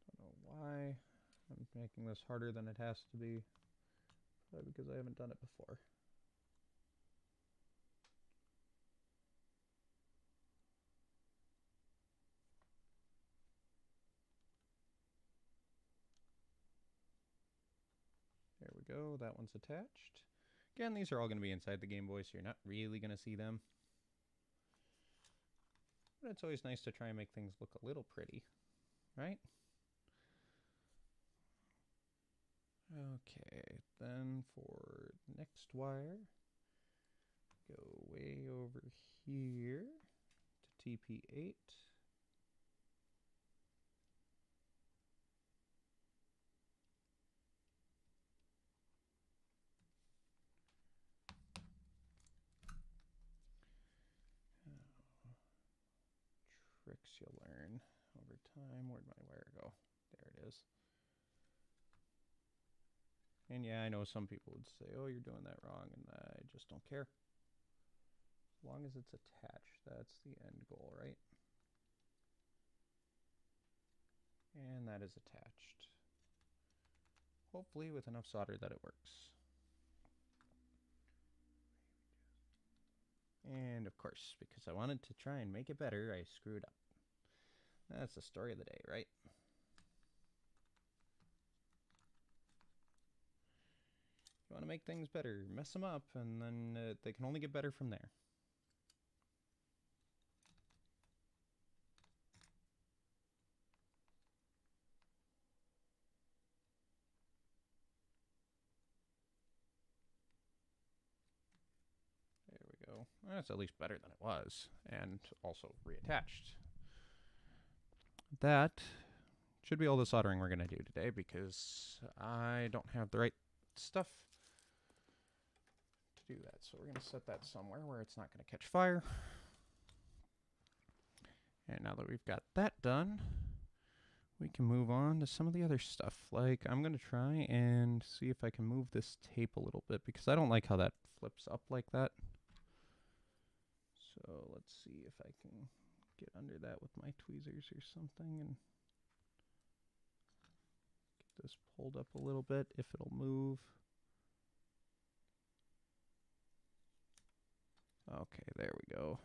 Don't know why I'm making this harder than it has to be. Probably because I haven't done it before. There we go, that one's attached. Again, these are all going to be inside the Game Boy, so you're not really going to see them. But it's always nice to try and make things look a little pretty, right? Okay, then for next wire, go way over here to TP8. Tricks you'll learn over time. Where'd my wire go? There it is. And yeah, I know some people would say, oh, you're doing that wrong, and I just don't care. As long as it's attached, that's the end goal, right? And that is attached. Hopefully with enough solder that it works. And of course, because I wanted to try and make it better, I screwed up. That's the story of the day, right? You want to make things better, mess them up, and then they can only get better from there. There we go. That's at least better than it was, and also reattached. That should be all the soldering we're going to do today, because I don't have the right stuff to do that. So we're going to set that somewhere where it's not going to catch fire. And now that we've got that done, we can move on to some of the other stuff. Like, I'm going to try and see if I can move this tape a little bit, because I don't like how that flips up like that. So let's see if I can get under that with my tweezers or something and get this pulled up a little bit, if it'll move. Okay, there we go.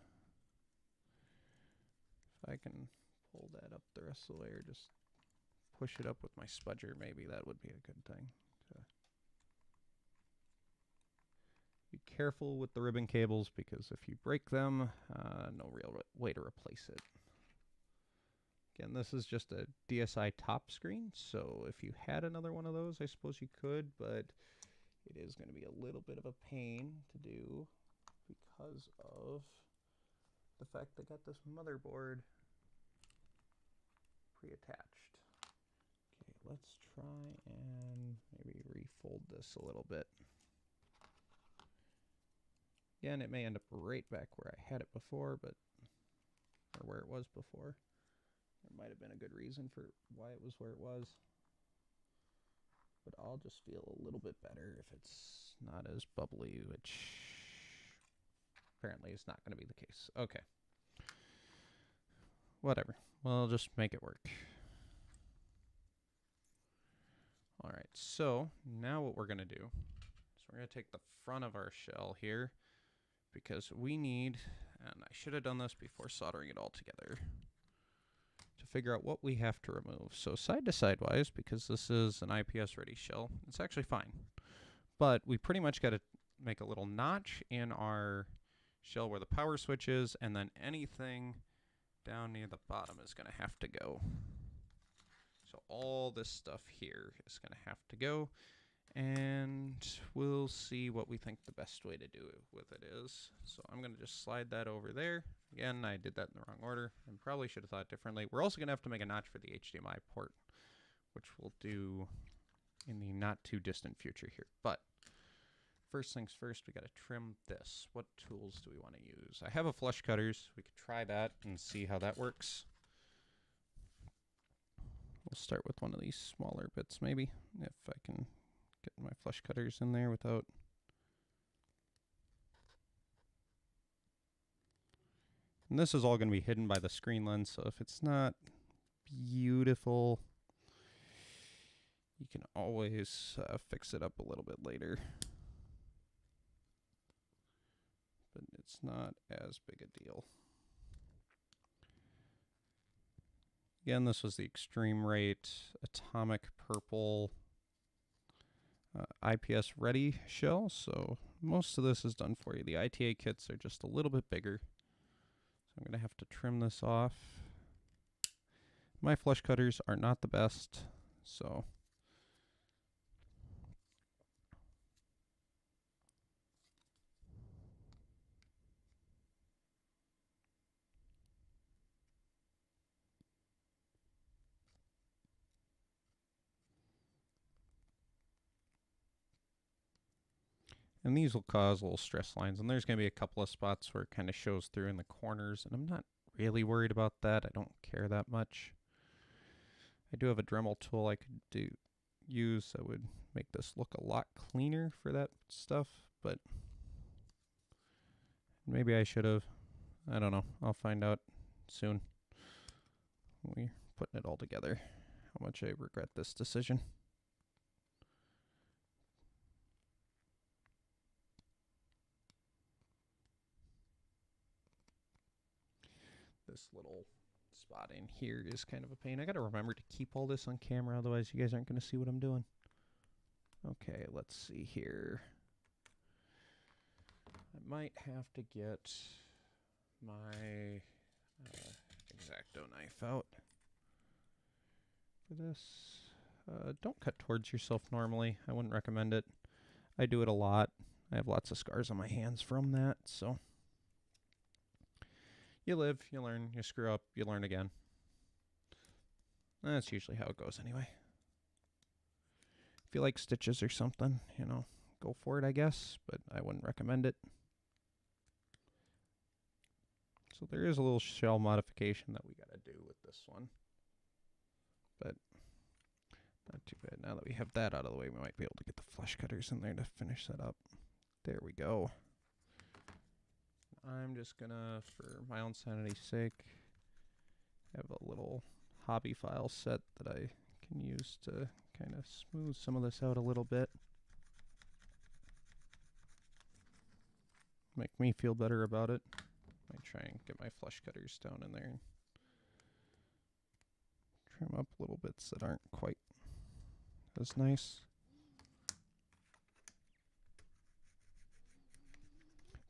If I can pull that up the rest of the way, or just push it up with my spudger, maybe that would be a good thing. Be careful with the ribbon cables, because if you break them, no real way to replace it. Again, this is just a DSi top screen, so if you had another one of those, I suppose you could, but it is going to be a little bit of a pain to do because of the fact I got this motherboard pre-attached. Okay, let's try and maybe refold this a little bit. Again, it may end up right back where I had it before, but or where it was before. There might have been a good reason for why it was where it was. But I'll just feel a little bit better if it's not as bubbly, which apparently is not going to be the case. Okay. Whatever. We'll just make it work. All right, so now what we're going to do is we're going to take the front of our shell here because we need, and I should have done this before soldering it all together, to figure out what we have to remove. So side to side wise, because this is an IPS ready shell, it's actually fine. But we pretty much got to make a little notch in our shell where the power switch is, and then anything down near the bottom is going to have to go. So all this stuff here is going to have to go, and we'll see what we think the best way to do it with it is. So I'm going to just slide that over there. Again, I did that in the wrong order and probably should have thought differently. We're also going to have to make a notch for the HDMI port, which we'll do in the not too distant future here. But first things first, we got to trim this. What tools do we want to use? I have a flush cutters. We could try that and see how that works. We'll start with one of these smaller bits maybe, if I can get my flush cutters in there without. And this is all going to be hidden by the screen lens, so if it's not beautiful, you can always fix it up a little bit later. But it's not as big a deal. Again, this was the eXtremeRate Atomic Purple IPS ready shell, so most of this is done for you. The ITA kits are just a little bit bigger, so I'm going to have to trim this off. My flush cutters are not the best, so and these will cause little stress lines, and there's going to be a couple of spots where it kind of shows through in the corners, and I'm not really worried about that. I don't care that much. I do have a Dremel tool I could use that would make this look a lot cleaner for that stuff, but maybe I should have. I don't know. I'll find out soon. We're putting it all together. How much I regret this decision. This little spot in here is kind of a pain. I got to remember to keep all this on camera, otherwise you guys aren't going to see what I'm doing. Okay, let's see here. I might have to get my X-Acto knife out for this. Don't cut towards yourself normally. I wouldn't recommend it. I do it a lot. I have lots of scars on my hands from that, so. You live, you learn, you screw up, you learn again. That's usually how it goes anyway. If you like stitches or something, you know, go for it, I guess, but I wouldn't recommend it. So there is a little shell modification that we got to do with this one. But not too bad. Now that we have that out of the way, we might be able to get the flush cutters in there to finish that up. There we go. I'm just gonna, for my own sanity's sake, have a little hobby file set that I can use to kind of smooth some of this out a little bit. Make me feel better about it. Might try and get my flush cutters down in there and trim up little bits that aren't quite as nice.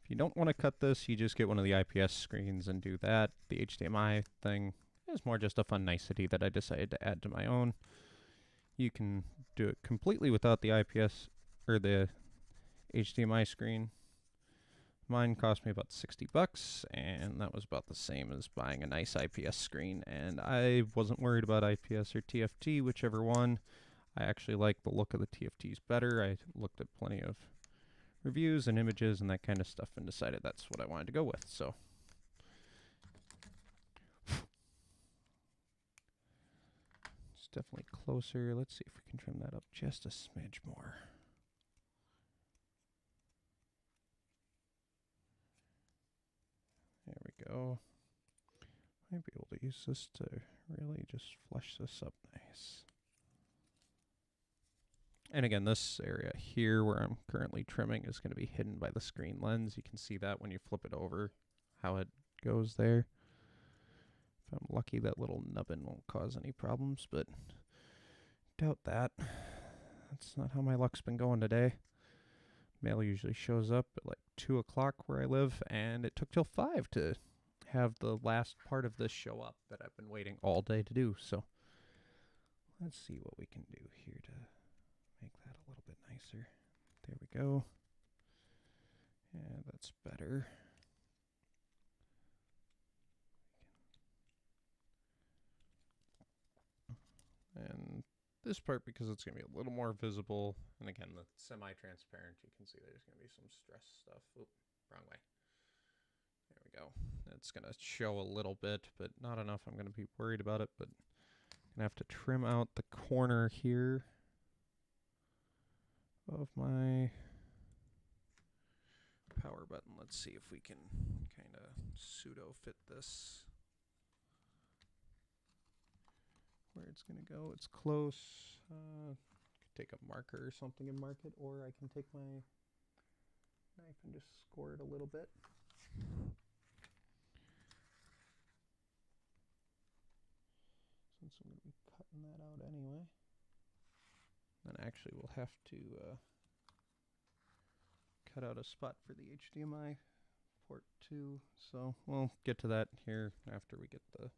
If you don't want to cut this, you just get one of the IPS screens and do that. The HDMI thing is more just a fun nicety that I decided to add to my own. You can do it completely without the IPS or the HDMI screen. Mine cost me about 60 bucks, and that was about the same as buying a nice IPS screen. And I wasn't worried about IPS or TFT, whichever one. I actually like the look of the TFTs better. I looked at plenty of reviews and images and that kind of stuff and decided that's what I wanted to go with. So it's definitely closer. Let's see if we can trim that up just a smidge more. There we go. Might be able to use this to really just flush this up nice. And again, this area here where I'm currently trimming is going to be hidden by the screen lens. You can see that when you flip it over, how it goes there. If I'm lucky, that little nubbin won't cause any problems, but doubt that. That's not how my luck's been going today. Mail usually shows up at like 2 o'clock where I live, and it took till 5 to have the last part of this show up that I've been waiting all day to do. So let's see what we can do here to make that a little bit nicer. There we go. Yeah, that's better. And this part, because it's going to be a little more visible, and again, the semi-transparent, you can see there's going to be some stress stuff. Oop, wrong way. There we go. It's going to show a little bit, but not enough. I'm going to be worried about it, but I'm going to have to trim out the corner here of my power button. Let's see if we can kind of pseudo fit this where it's going to go. It's close. Could take a marker or something and mark it, or I can take my knife and just score it a little bit. Since I'm going to be cutting that out anyway. Then actually we'll have to cut out a spot for the HDMI port too. So we'll get to that here after we get the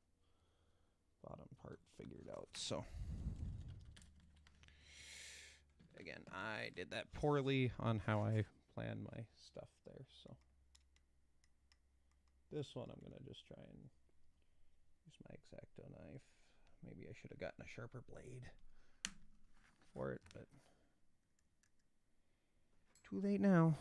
bottom part figured out. So again, I did that poorly on how I planned my stuff there. So this one I'm going to just try and use my X-Acto knife. Maybe I should have gotten a sharper blade for it, but too late now.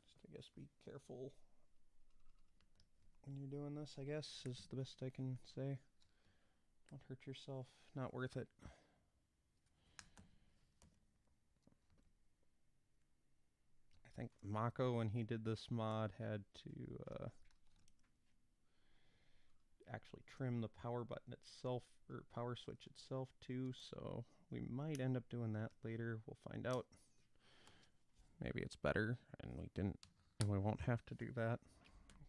Just, I guess, be careful when you're doing this, I guess, is the best I can say. Don't hurt yourself. Not worth it. I think Mako, when he did this mod, had to actually trim the power button itself, or power switch itself too, so we might end up doing that later. We'll find out. Maybe it's better and we won't have to do that.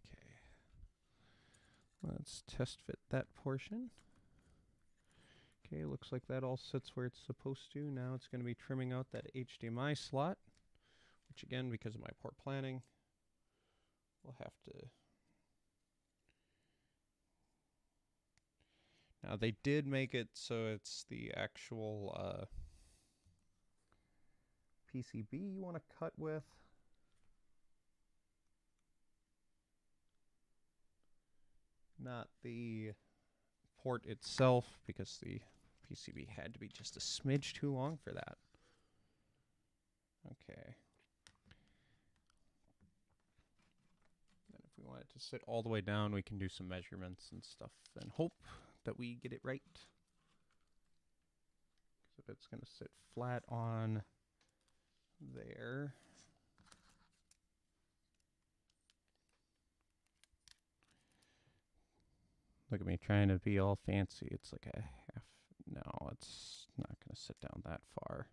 Okay. Let's test fit that portion. Okay, looks like that all sits where it's supposed to. Now it's going to be trimming out that HDMI slot, which again, because of my poor planning, we'll have to. Now they did make it so it's the actual PCB you want to cut with. Not the port itself, because the PCB had to be just a smidge too long for that. Okay. Then if we want it to sit all the way down, we can do some measurements and stuff and hope that we get it right. Because if it's going to sit flat on there, look at me trying to be all fancy. It's like a half. No, it's not going to sit down that far.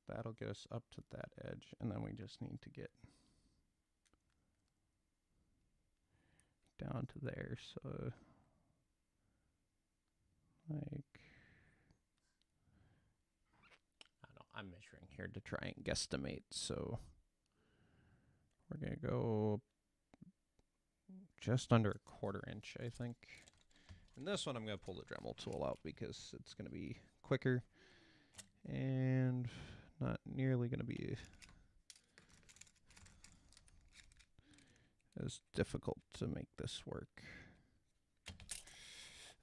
So that'll get us up to that edge, and then we just need to get down to there. So like, I don't know, I'm measuring here to try and guesstimate, so we're gonna go just under a 1/4 inch, I think. And this one I'm gonna pull the Dremel tool out because it's gonna be quicker and not nearly gonna be is difficult to make this work.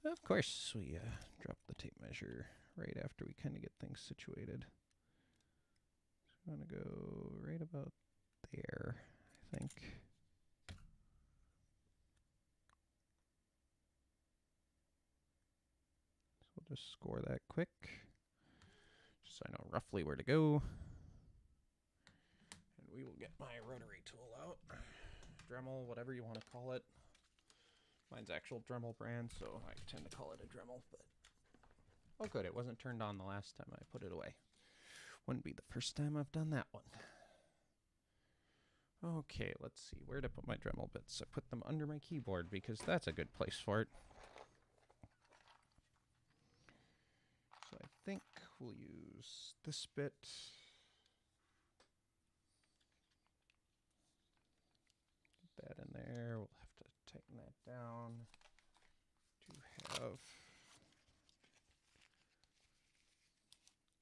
Of course, we drop the tape measure right after we kind of get things situated. So I'm going to go right about there, I think. So we'll just score that quick, just so I know roughly where to go. And we will get my rotary tool out. Dremel, whatever you want to call it. Mine's actual Dremel brand, so I tend to call it a Dremel, but oh good, it wasn't turned on the last time I put it away. Wouldn't be the first time I've done that one. Okay, let's see, where to put my Dremel bits? I put them under my keyboard because that's a good place for it. So I think we'll use this bit. Get that in there. We'll have to tighten that down to have.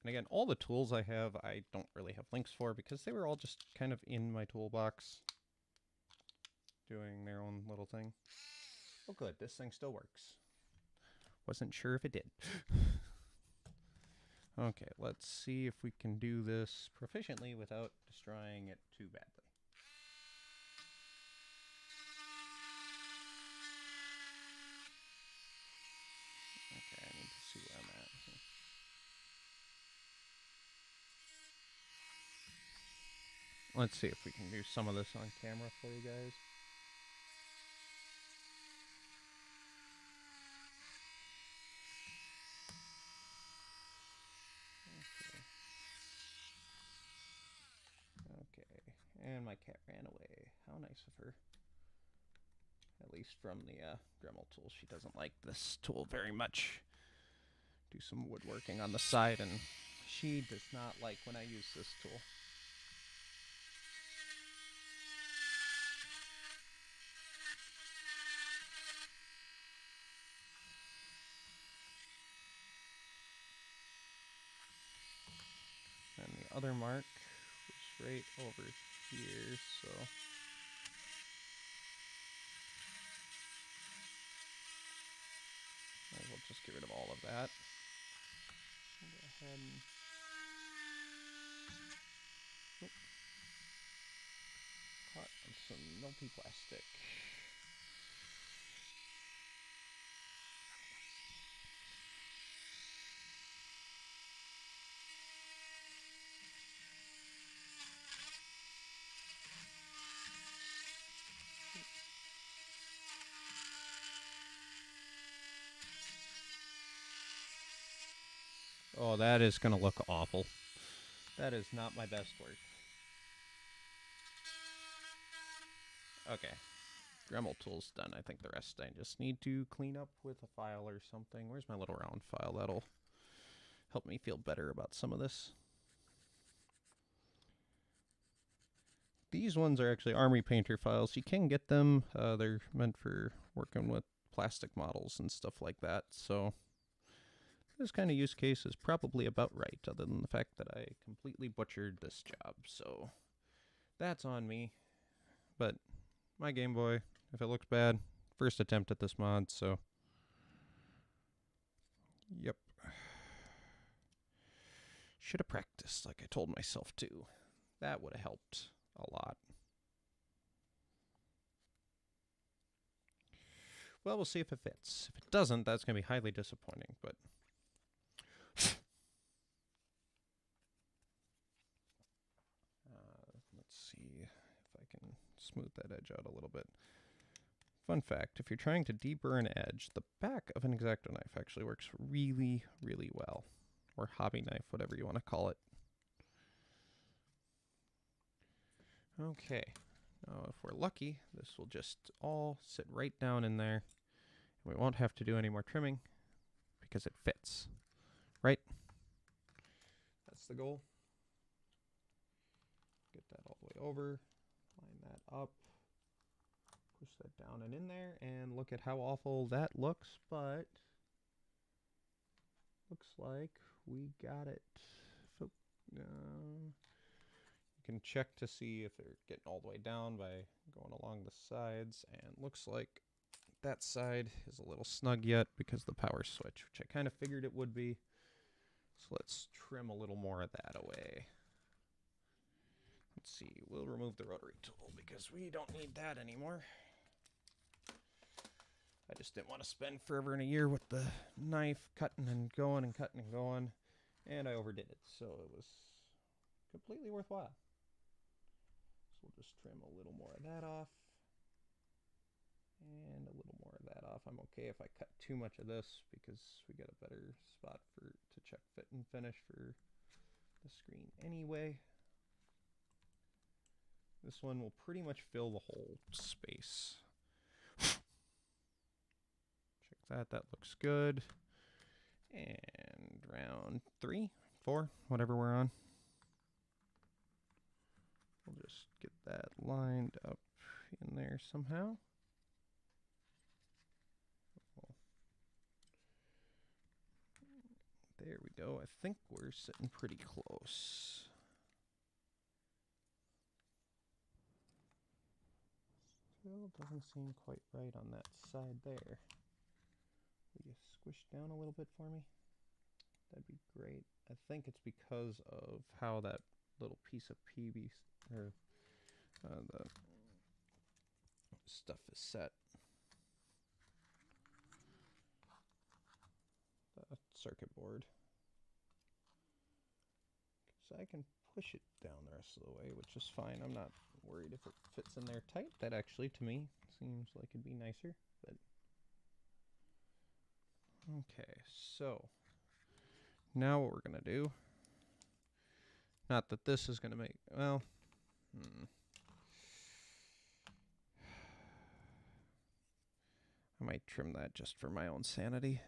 And again, all the tools I have, I don't really have links for because they were all just kind of in my toolbox doing their own little thing. Oh good, this thing still works. Wasn't sure if it did. Okay, let's see if we can do this proficiently without destroying it too badly. Okay, I need to see where I'm at. Let's see if we can do some of this on camera for you guys. Okay, and my cat ran away. How nice of her. At least from the Dremel tool. She doesn't like this tool very much. Do some woodworking on the side, and she does not like when I use this tool. And the other mark was right over here, so might as well just get rid of all of that. Go ahead and caught on some melty plastic. Oh, that is going to look awful. That is not my best work. Okay. Dremel tool's done. I think the rest I just need to clean up with a file or something. Where's my little round file? That'll help me feel better about some of this. These ones are actually Army Painter files. You can get them. They're meant for working with plastic models and stuff like that. So this kind of use case is probably about right, other than the fact that I completely butchered this job. So that's on me. But my Game Boy, if it looks bad, first attempt at this mod, so yep. Should have practiced like I told myself to. That would have helped a lot. Well, we'll see if it fits. If it doesn't, that's going to be highly disappointing, but let's see if I can smooth that edge out a little bit. Fun fact, if you're trying to deburr an edge, the back of an X-Acto knife actually works really, really well. Or hobby knife, whatever you want to call it. Okay, now if we're lucky, this will just all sit right down in there. And we won't have to do any more trimming because it fits, right? That's the goal. Get that all the way over, line that up, push that down and in there, and look at how awful that looks, but looks like we got it. You You can check to see if they're getting all the way down by going along the sides, and looks like that side is a little snug yet because of the power switch, which I kind of figured it would be. So let's trim a little more of that away. Let's see, we'll remove the rotary tool because we don't need that anymore. I just didn't want to spend forever and a year with the knife cutting and going and cutting and going, and I overdid it, so it was completely worthwhile. So we'll just trim a little more of that off and a little more of that off. I'm okay if I cut too much of this because we got a better spot to check fit and finish for the screen anyway. This one will pretty much fill the whole space. Check that, that looks good. And round 3, 4, whatever we're on. We'll just get that lined up in there somehow. There we go. I think we're sitting pretty close. Still doesn't seem quite right on that side there. Will you squish down a little bit for me? That'd be great. I think it's because of how that little piece of PB or the stuff is set. The circuit board. So I can push it down the rest of the way, which is fine. I'm not worried if it fits in there tight. That actually, to me, seems like it'd be nicer. But okay, so now what we're gonna do. Not that this is gonna make well. I might trim that just for my own sanity.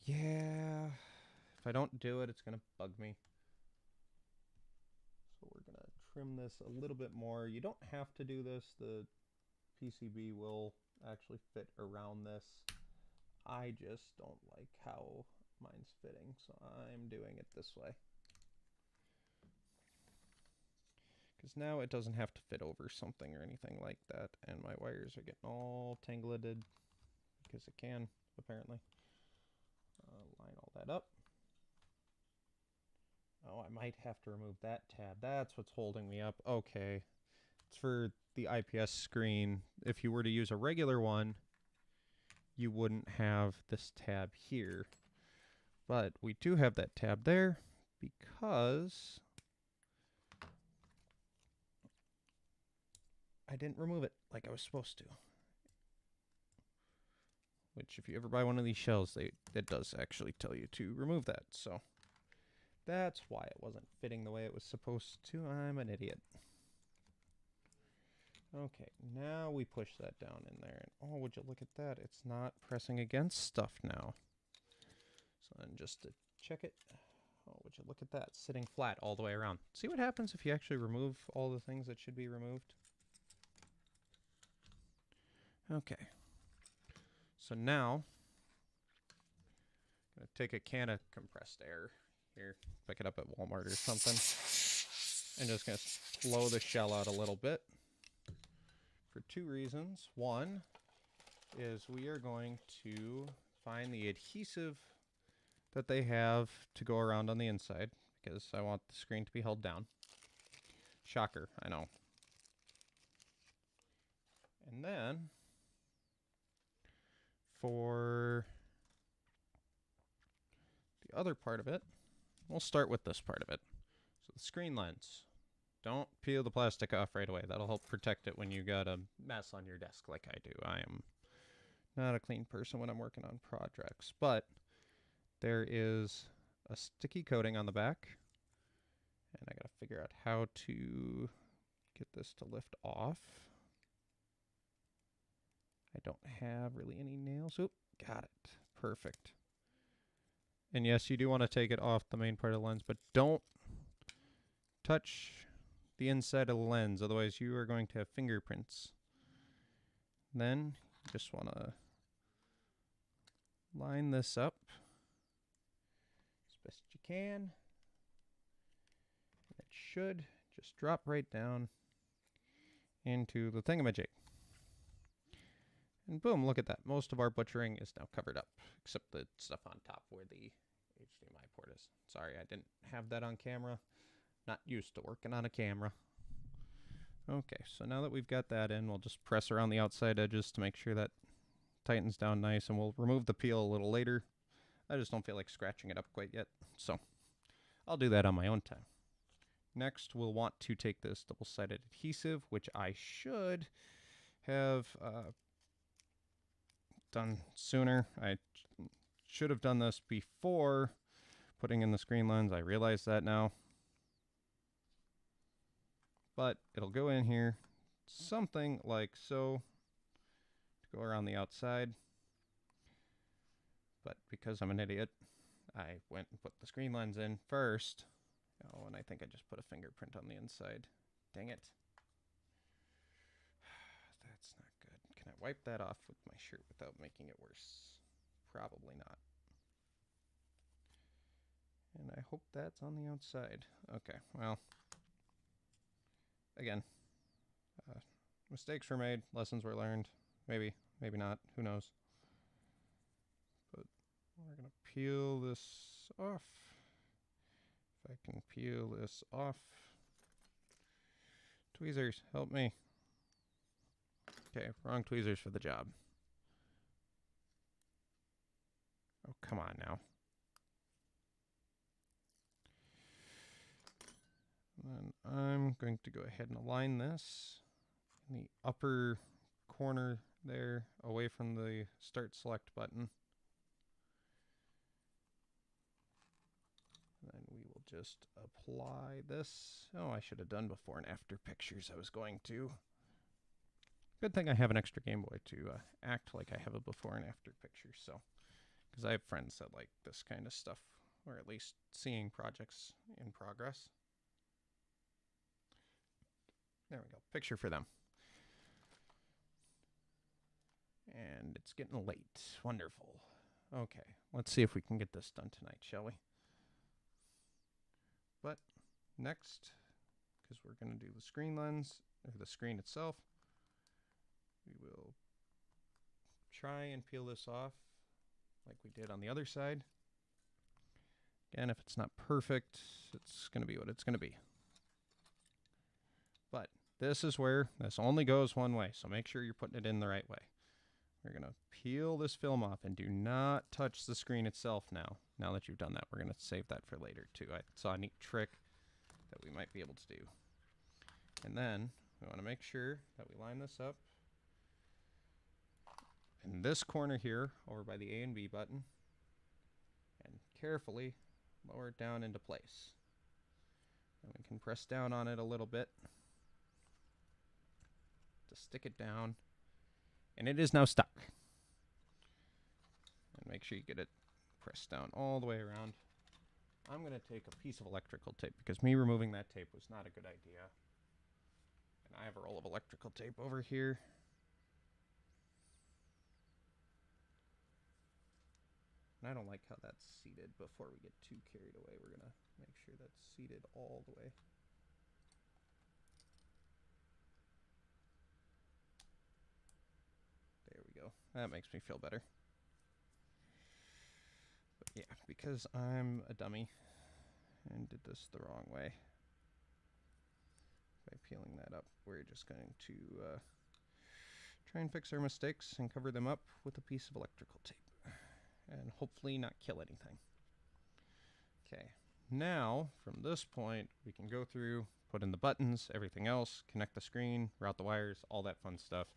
Yeah. If I don't do it, it's going to bug me. So we're going to trim this a little bit more. You don't have to do this. The PCB will actually fit around this. I just don't like how mine's fitting, so I'm doing it this way. Because now it doesn't have to fit over something or anything like that. And my wires are getting all tangled because it can, apparently. Line all that up. Oh, I might have to remove that tab. That's what's holding me up. Okay. It's for the IPS screen. If you were to use a regular one, you wouldn't have this tab here. But we do have that tab there because I didn't remove it like I was supposed to. Which, if you ever buy one of these shells, it does actually tell you to remove that. So that's why it wasn't fitting the way it was supposed to. I'm an idiot. Okay, now we push that down in there. And oh, would you look at that? It's not pressing against stuff now. So then just to check it. Oh, would you look at that? Sitting flat all the way around. See what happens if you actually remove all the things that should be removed? Okay. So now, I'm going to take a can of compressed air here, pick it up at Walmart or something, and just going to blow the shell out a little bit for 2 reasons. One is we are going to find the adhesive that they have to go around on the inside because I want the screen to be held down. Shocker, I know. And then for the other part of it, we'll start with this part of it. So the screen lens. Don't peel the plastic off right away. That'll help protect it when you got a mess on your desk like I do. I am not a clean person when I'm working on projects. But there is a sticky coating on the back. And I got to figure out how to get this to lift off. I don't have really any nails. Oop, got it. Perfect. And yes, you do want to take it off the main part of the lens, but don't touch the inside of the lens, otherwise you are going to have fingerprints. Then you just want to line this up as best you can. should just drop right down into the thingamajig. And boom, look at that. Most of our butchering is now covered up, except the stuff on top where the HDMI port is. Sorry, I didn't have that on camera. Not used to working on a camera. Okay, so now that we've got that in, we'll just press around the outside edges to make sure that tightens down nice, and we'll remove the peel a little later. I just don't feel like scratching it up quite yet, so I'll do that on my own time. Next, we'll want to take this double-sided adhesive, which I should have done sooner. I should have done this before putting in the screen lens. I realize that now. But it'll go in here something like so to go around the outside. But because I'm an idiot, I went and put the screen lens in first. Oh, and I think I just put a fingerprint on the inside. Dang it. That's not good. Can I wipe that off with my shirt without making it worse? Probably not. And I hope that's on the outside. Okay, well, again, mistakes were made, lessons were learned. Maybe, maybe not, who knows. But we're gonna peel this off. If I can peel this off. Tweezers, help me. Okay, wrong tweezers for the job. Oh, come on now. And then I'm going to go ahead and align this in the upper corner there, away from the Start Select button. And then we will just apply this. Oh, I should have done before and after pictures. I was going to. Good thing I have an extra Gameboy to act like I have a before and after picture. So, because I have friends that like this kind of stuff, or at least seeing projects in progress. There we go. Picture for them. And it's getting late. Wonderful. Okay, let's see if we can get this done tonight, shall we? But next, because we're going to do the screen lens, or the screen itself, we will try and peel this off like we did on the other side. Again, if it's not perfect, it's going to be what it's going to be. But this is where this only goes one way, so make sure you're putting it in the right way. We're going to peel this film off, and do not touch the screen itself now. Now that you've done that, we're going to save that for later too. I saw a neat trick that we might be able to do. And then we want to make sure that we line this up in this corner here over by the A and B button, and carefully lower it down into place. And we can press down on it a little bit to stick it down, and it is now stuck. And make sure you get it pressed down all the way around. I'm going to take a piece of electrical tape because me removing that tape was not a good idea. And I have a roll of electrical tape over here. And I don't like how that's seated. Before we get too carried away, we're going to make sure that's seated all the way. There we go. That makes me feel better. But yeah, because I'm a dummy and did this the wrong way, by peeling that up, we're just going to try and fix our mistakes and cover them up with a piece of electrical tape. And hopefully not kill anything. Okay, now from this point we can go through, put in the buttons, everything else, connect the screen, route the wires, all that fun stuff,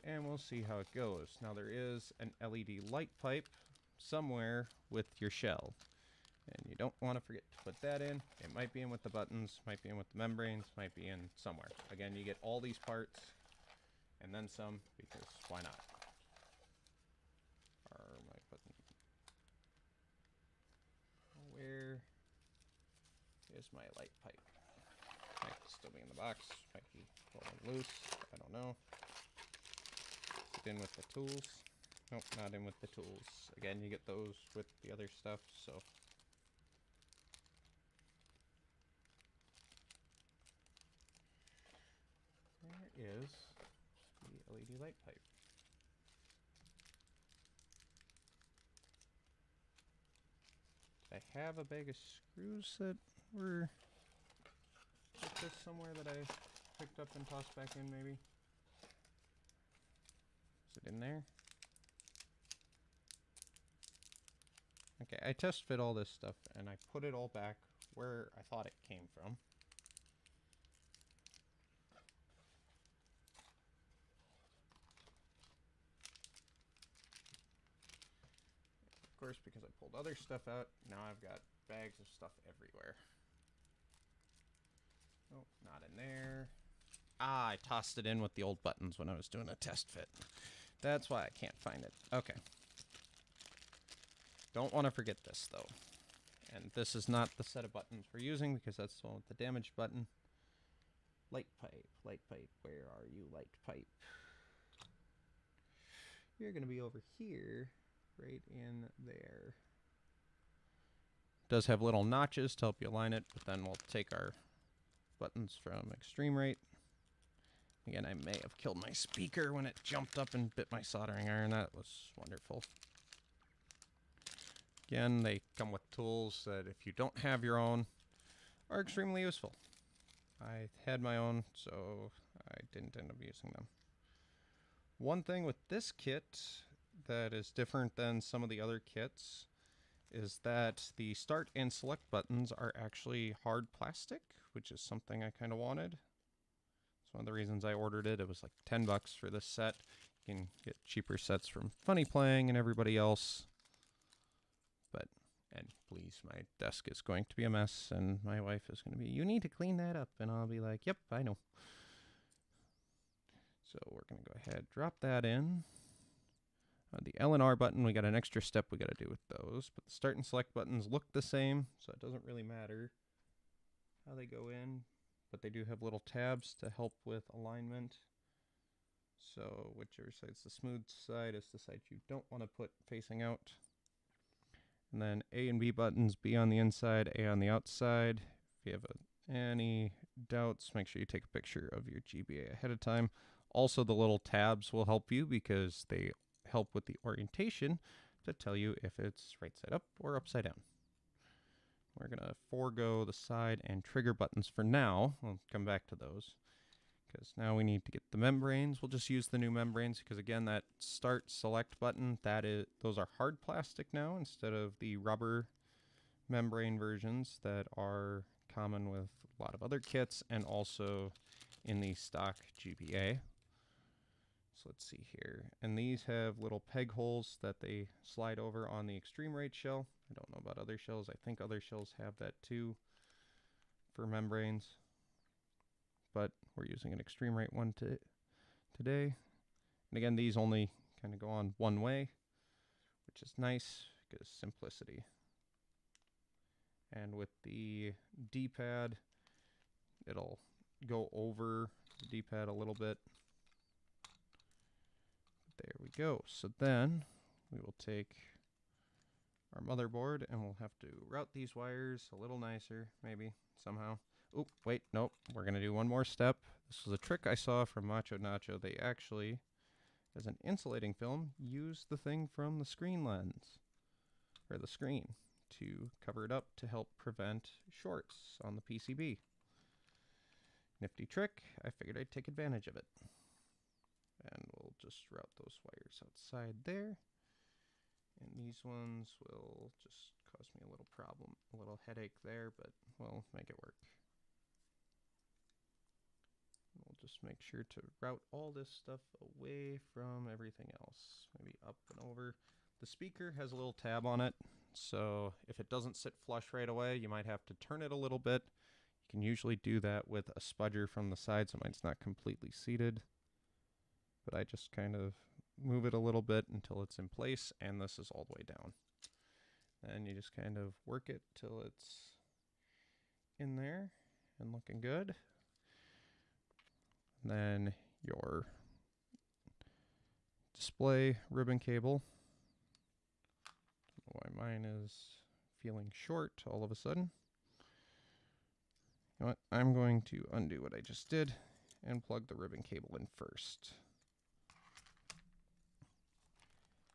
and we'll see how it goes. Now there is an LED light pipe somewhere with your shell, and you don't want to forget to put that in. It might be in with the buttons, might be in with the membranes, might be in somewhere. Again, you get all these parts and then some, because why not? Where is my light pipe? Might still be in the box, might be falling loose, I don't know. Is it in with the tools? Nope, not in with the tools. Again, you get those with the other stuff, so. is the LED light pipe. I have a bag of screws that were just somewhere that I picked up and tossed back in, maybe. Is it in there? Okay, I test fit all this stuff and I put it all back where I thought it came from. Of course, because I pulled other stuff out, now I've got bags of stuff everywhere. Oh, not in there. Ah, I tossed it in with the old buttons when I was doing a test fit. That's why I can't find it. Okay. Don't want to forget this, though. And this is not the set of buttons we're using, because that's the one with the damaged button. Light pipe, where are you, light pipe? You're going to be over here, right in there. Does have little notches to help you align it, but then we'll take our buttons from eXtremeRate. Again, I may have killed my speaker when it jumped up and bit my soldering iron. That was wonderful. Again, they come with tools that, if you don't have your own, are extremely useful. I had my own, so I didn't end up using them. One thing with this kit that is different than some of the other kits is that the start and select buttons are actually hard plastic, which is something I kind of wanted. It's one of the reasons I ordered it. It was like 10 bucks for this set. You can get cheaper sets from Funny Playing and everybody else. But, and please, my desk is going to be a mess, and my wife is going to be, you need to clean that up. And I'll be like, yep, I know. So we're going to go ahead, drop that in. The L and R button, we got an extra step we got to do with those. But the start and select buttons look the same, so it doesn't really matter how they go in. But they do have little tabs to help with alignment. So whichever side's the smooth side is the side you don't want to put facing out. And then A and B buttons, B on the inside, A on the outside. If you have any doubts, make sure you take a picture of your GBA ahead of time. Also, the little tabs will help you because they help with the orientation to tell you if it's right side up or upside down. We're going to forego the side and trigger buttons for now. We'll come back to those because now we need to get the membranes. We'll just use the new membranes because, again, that start select button, those are hard plastic now instead of the rubber membrane versions that are common with a lot of other kits and also in the stock GBA. So let's see here. And these have little peg holes that they slide over on the eXtremeRate shell. I don't know about other shells. I think other shells have that too for membranes. But we're using an eXtremeRate one today. And again, these only kind of go on one way, which is nice because simplicity. And with the D-pad, it'll go over the D-pad a little bit. There we go. So then we will take our motherboard and we'll have to route these wires a little nicer, maybe, somehow. Oh, wait, nope. We're going to do one more step. This was a trick I saw from Macho Nacho. They actually, as an insulating film, use the thing from the screen lens, or the screen, to cover it up to help prevent shorts on the PCB. Nifty trick. I figured I'd take advantage of it. And we'll just route those wires outside there. And these ones will just cause me a little problem, a little headache there, but we'll make it work. We'll just make sure to route all this stuff away from everything else. Maybe up and over. The speaker has a little tab on it, so if it doesn't sit flush right away, you might have to turn it a little bit. You can usually do that with a spudger from the side so mine's not completely seated. But I just kind of move it a little bit until it's in place, and this is all the way down. And you just kind of work it till it's in there and looking good. And then your display ribbon cable. Don't know why mine is feeling short all of a sudden. You know what? I'm going to undo what I just did and plug the ribbon cable in first.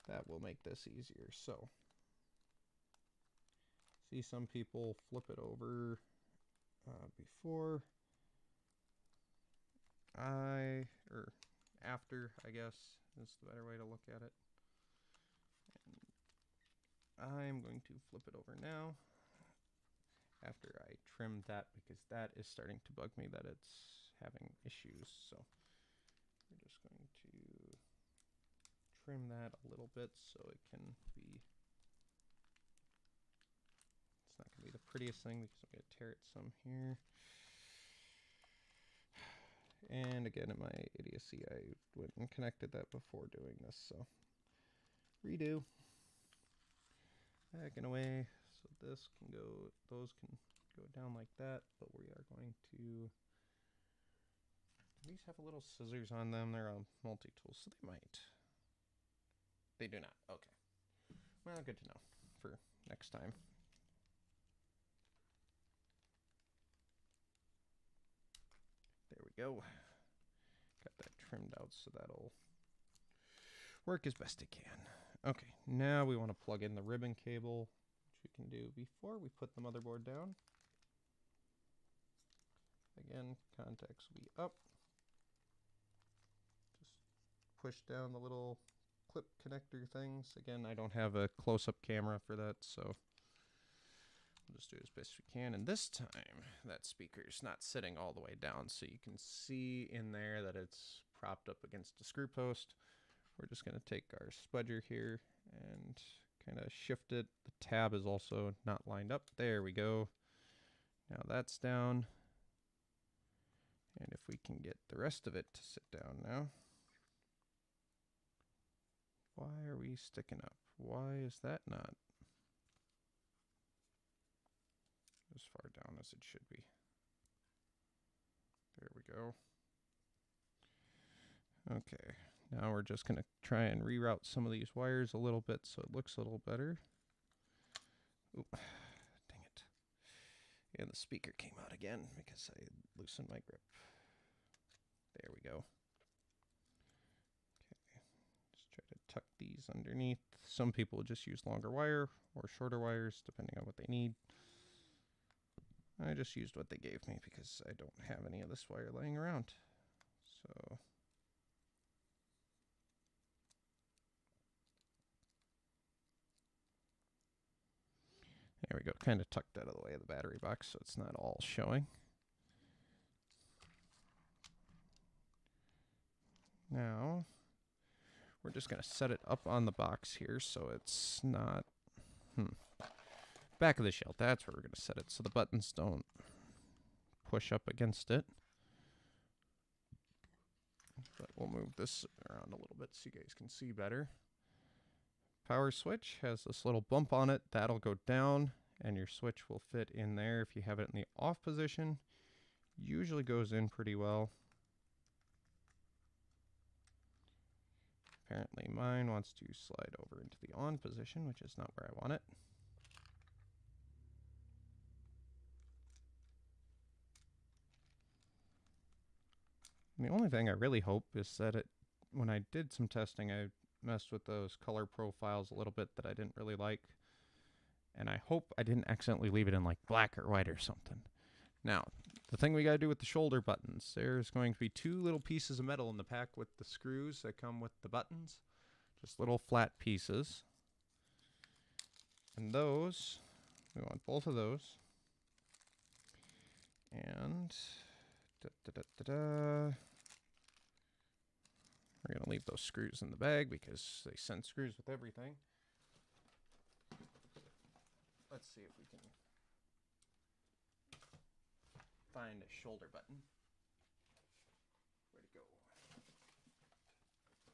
That will make this easier. So, see, some people flip it over before or after, I guess, is the better way to look at it. And I'm going to flip it over now after I trim that, because that is starting to bug me that it's having issues. So we're just going to trim that a little bit so it can be, it's not going to be the prettiest thing because I'm going to tear it some here. And again, in my idiocy, I went and connected that before doing this, so redo. Back and away, so this can go, those can go down like that, but we are going to, these have a little scissors on them. They're a multi-tool, so they might. They do not. Okay. Well, good to know for next time. There we go. Got that trimmed out, so that'll work as best it can. Okay, now we want to plug in the ribbon cable, which we can do before we put the motherboard down. Again, contacts will be up. Just push down the little clip connector things. Again, I don't have a close-up camera for that, so we'll just do it as best we can. And this time, that speaker's not sitting all the way down, so you can see in there that it's propped up against a screw post. We're just going to take our spudger here and kind of shift it. The tab is also not lined up. There we go. Now that's down. And if we can get the rest of it to sit down now. Why are we sticking up? Why is that not as far down as it should be? There we go. Okay. Now we're just going to try and reroute some of these wires a little bit so it looks a little better. Oop, dang it. And the speaker came out again because I loosened my grip. There we go. Okay, just try to tuck these underneath. Some people just use longer wire or shorter wires depending on what they need. I just used what they gave me because I don't have any of this wire laying around. So there we go, kind of tucked out of the way of the battery box so it's not all showing. Now, we're just going to set it up on the box here so it's not, back of the shelf, that's where we're going to set it so the buttons don't push up against it. But we'll move this around a little bit so you guys can see better. Power switch has this little bump on it. That'll go down and your switch will fit in there. If you have it in the off position, usually goes in pretty well. Apparently mine wants to slide over into the on position, which is not where I want it. And the only thing I really hope is that when I did some testing, I messed with those color profiles a little bit that I didn't really like. And I hope I didn't accidentally leave it in like black or white or something. Now, the thing we got to do with the shoulder buttons, there's going to be two little pieces of metal in the pack with the screws that come with the buttons. Just little flat pieces. And those, we want both of those. And we're going to leave those screws in the bag because they send screws with everything. Let's see if we can find a shoulder button. Where'd it go?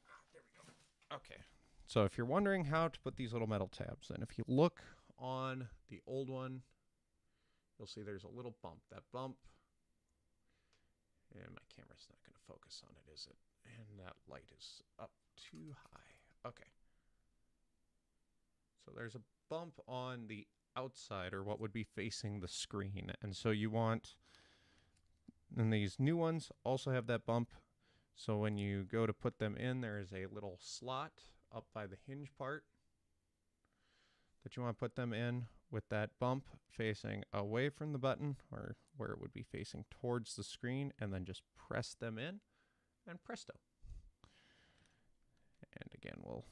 Ah, there we go. Okay. So if you're wondering how to put these little metal tabs in, if you look on the old one, you'll see there's a little bump. That bump, and my camera's not going to focus on it, is it? And that light is up too high. Okay. So there's a bump on the outside, or what would be facing the screen. And so you want And these new ones also have that bump. So when you go to put them in, there is a little slot up by the hinge part that you want to put them in with that bump facing away from the button, or where it would be facing towards the screen, and then just press them in, and presto. And again, we'll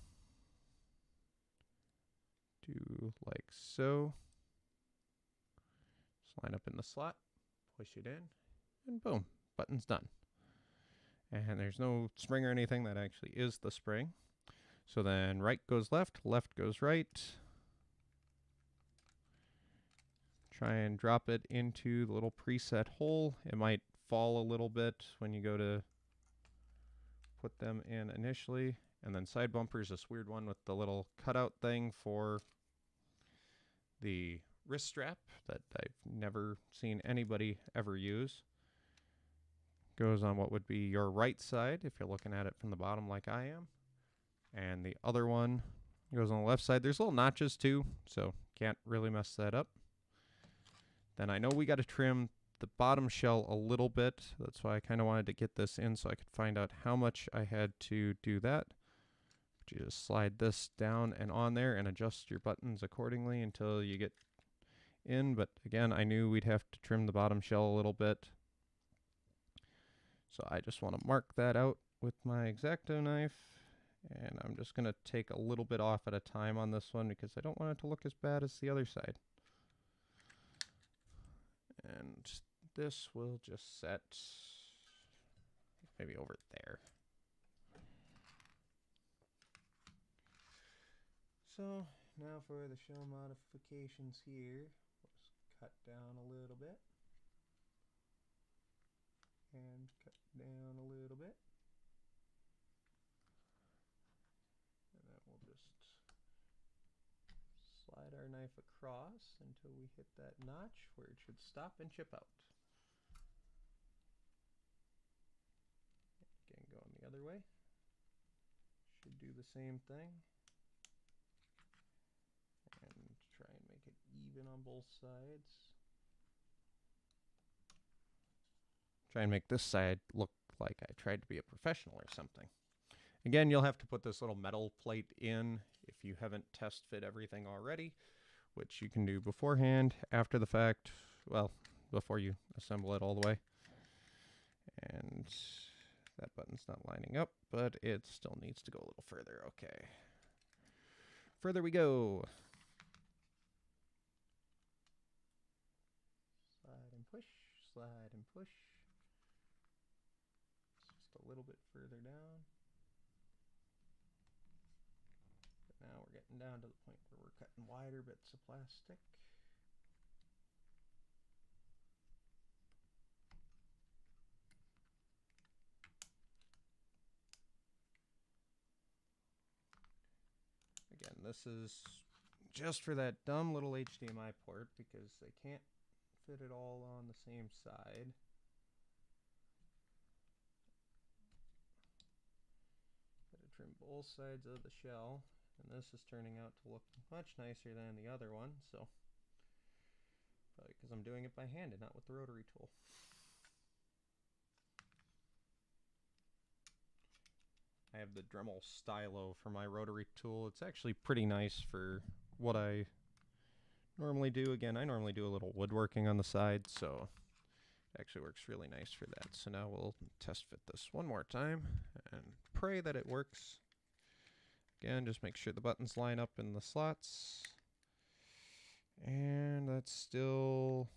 do like so. Just line up in the slot, push it in, and boom, button's done. And there's no spring or anything, that actually is the spring. So then right goes left, left goes right. Try and drop it into the little preset hole. It might fall a little bit when you go to put them in initially. And then side bumper is this weird one with the little cutout thing for the wrist strap that I've never seen anybody ever use. Goes on what would be your right side if you're looking at it from the bottom like I am. And the other one goes on the left side. There's little notches too, so can't really mess that up. Then I know we got to trim the bottom shell a little bit. That's why I kind of wanted to get this in so I could find out how much I had to do that. But you just slide this down and on there and adjust your buttons accordingly until you get in. But again, I knew we'd have to trim the bottom shell a little bit. So I just want to mark that out with my X-Acto knife. And I'm just going to take a little bit off at a time on this one because I don't want it to look as bad as the other side. And this will just set maybe over there. So now for the shell modifications here, we'll just cut down a little bit. And cut down a little bit. And then we'll just slide our knife across until we hit that notch where it should stop and chip out. Again, going the other way. Should do the same thing. And try and make it even on both sides. Try and make this side look like I tried to be a professional or something. Again, you'll have to put this little metal plate in if you haven't test fit everything already, which you can do beforehand, after the fact, well, before you assemble it all the way. And that button's not lining up, but it still needs to go a little further. Okay. Further we go. Slide and push, slide and push. Just a little bit further down. But now we're getting down to the point where we're cutting wider bits of plastic. Again, this is just for that dumb little HDMI port because they can't fit it all on the same side. Gotta trim both sides of the shell, and this is turning out to look much nicer than the other one, so probably because I'm doing it by hand and not with the rotary tool. I have the Dremel stylo for my rotary tool. It's actually pretty nice for what I normally do. Again, I normally do a little woodworking on the side, so it actually works really nice for that. So now we'll test fit this one more time and pray that it works. Again, just make sure the buttons line up in the slots. And that's still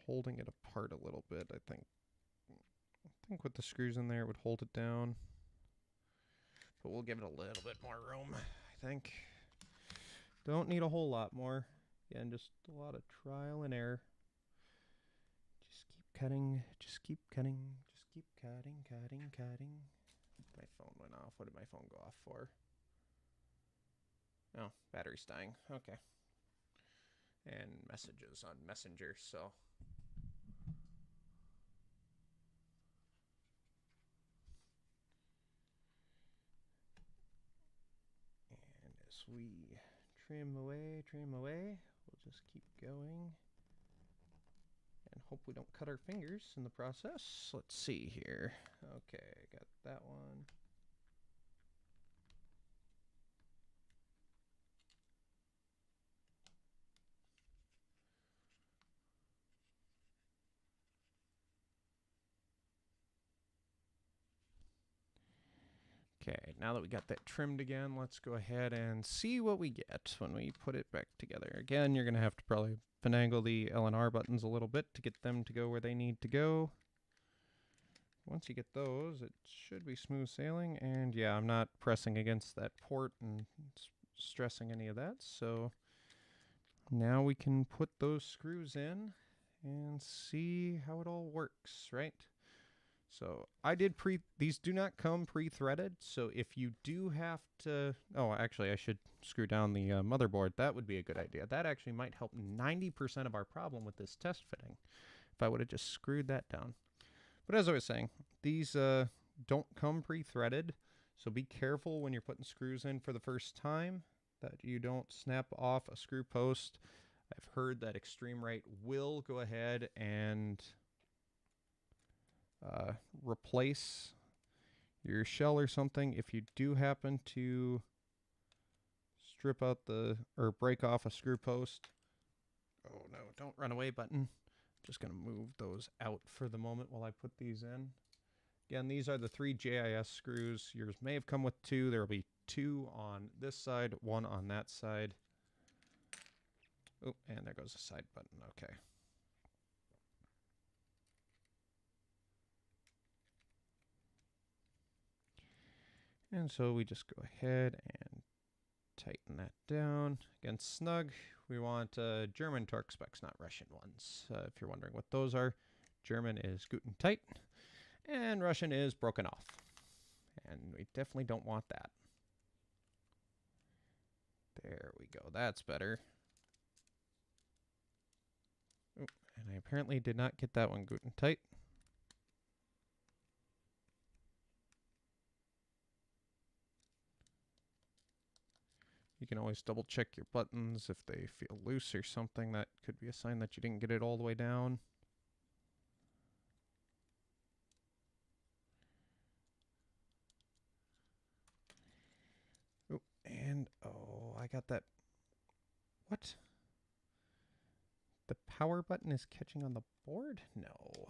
holding it apart a little bit, I think. I think with the screws in there it would hold it down. But we'll give it a little bit more room, I think. Don't need a whole lot more. Again, just a lot of trial and error. Just keep cutting, just keep cutting, just keep cutting, cutting, cutting. My phone went off. What did my phone go off for? Oh, battery's dying. Okay. And messages on Messenger, so. And as we trim away, we'll just keep going. And hope we don't cut our fingers in the process. Let's see here. Okay, got that one. Okay, now that we got that trimmed again, let's go ahead and see what we get when we put it back together. Again, you're going to have to probably finagle the L and R buttons a little bit to get them to go where they need to go. Once you get those, it should be smooth sailing. And yeah, I'm not pressing against that port and stressing any of that. So now we can put those screws in and see how it all works, right? So I did these do not come pre-threaded, so if you do have to, oh, actually I should screw down the motherboard. That would be a good idea. That actually might help 90% of our problem with this test fitting, if I would have just screwed that down. But as I was saying, these don't come pre-threaded, so be careful when you're putting screws in for the first time that you don't snap off a screw post. I've heard that eXtremeRate will go ahead and replace your shell or something if you do happen to strip out or break off a screw post. Oh no, don't run away button. Just gonna move those out for the moment while I put these in. Again, these are the 3 JIS screws. Yours may have come with 2. There will be 2 on this side, 1 on that side. Oh, and there goes the side button. Okay. And so we just go ahead and tighten that down. Again, snug. We want German torque specs, not Russian ones. If you're wondering what those are, German is guten tight, and Russian is broken off. And we definitely don't want that. There we go. That's better. Oh, and I apparently did not get that one guten tight. You can always double check your buttons if they feel loose or something. That could be a sign that you didn't get it all the way down. Oh, and oh, I got that. What? The power button is catching on the board? No.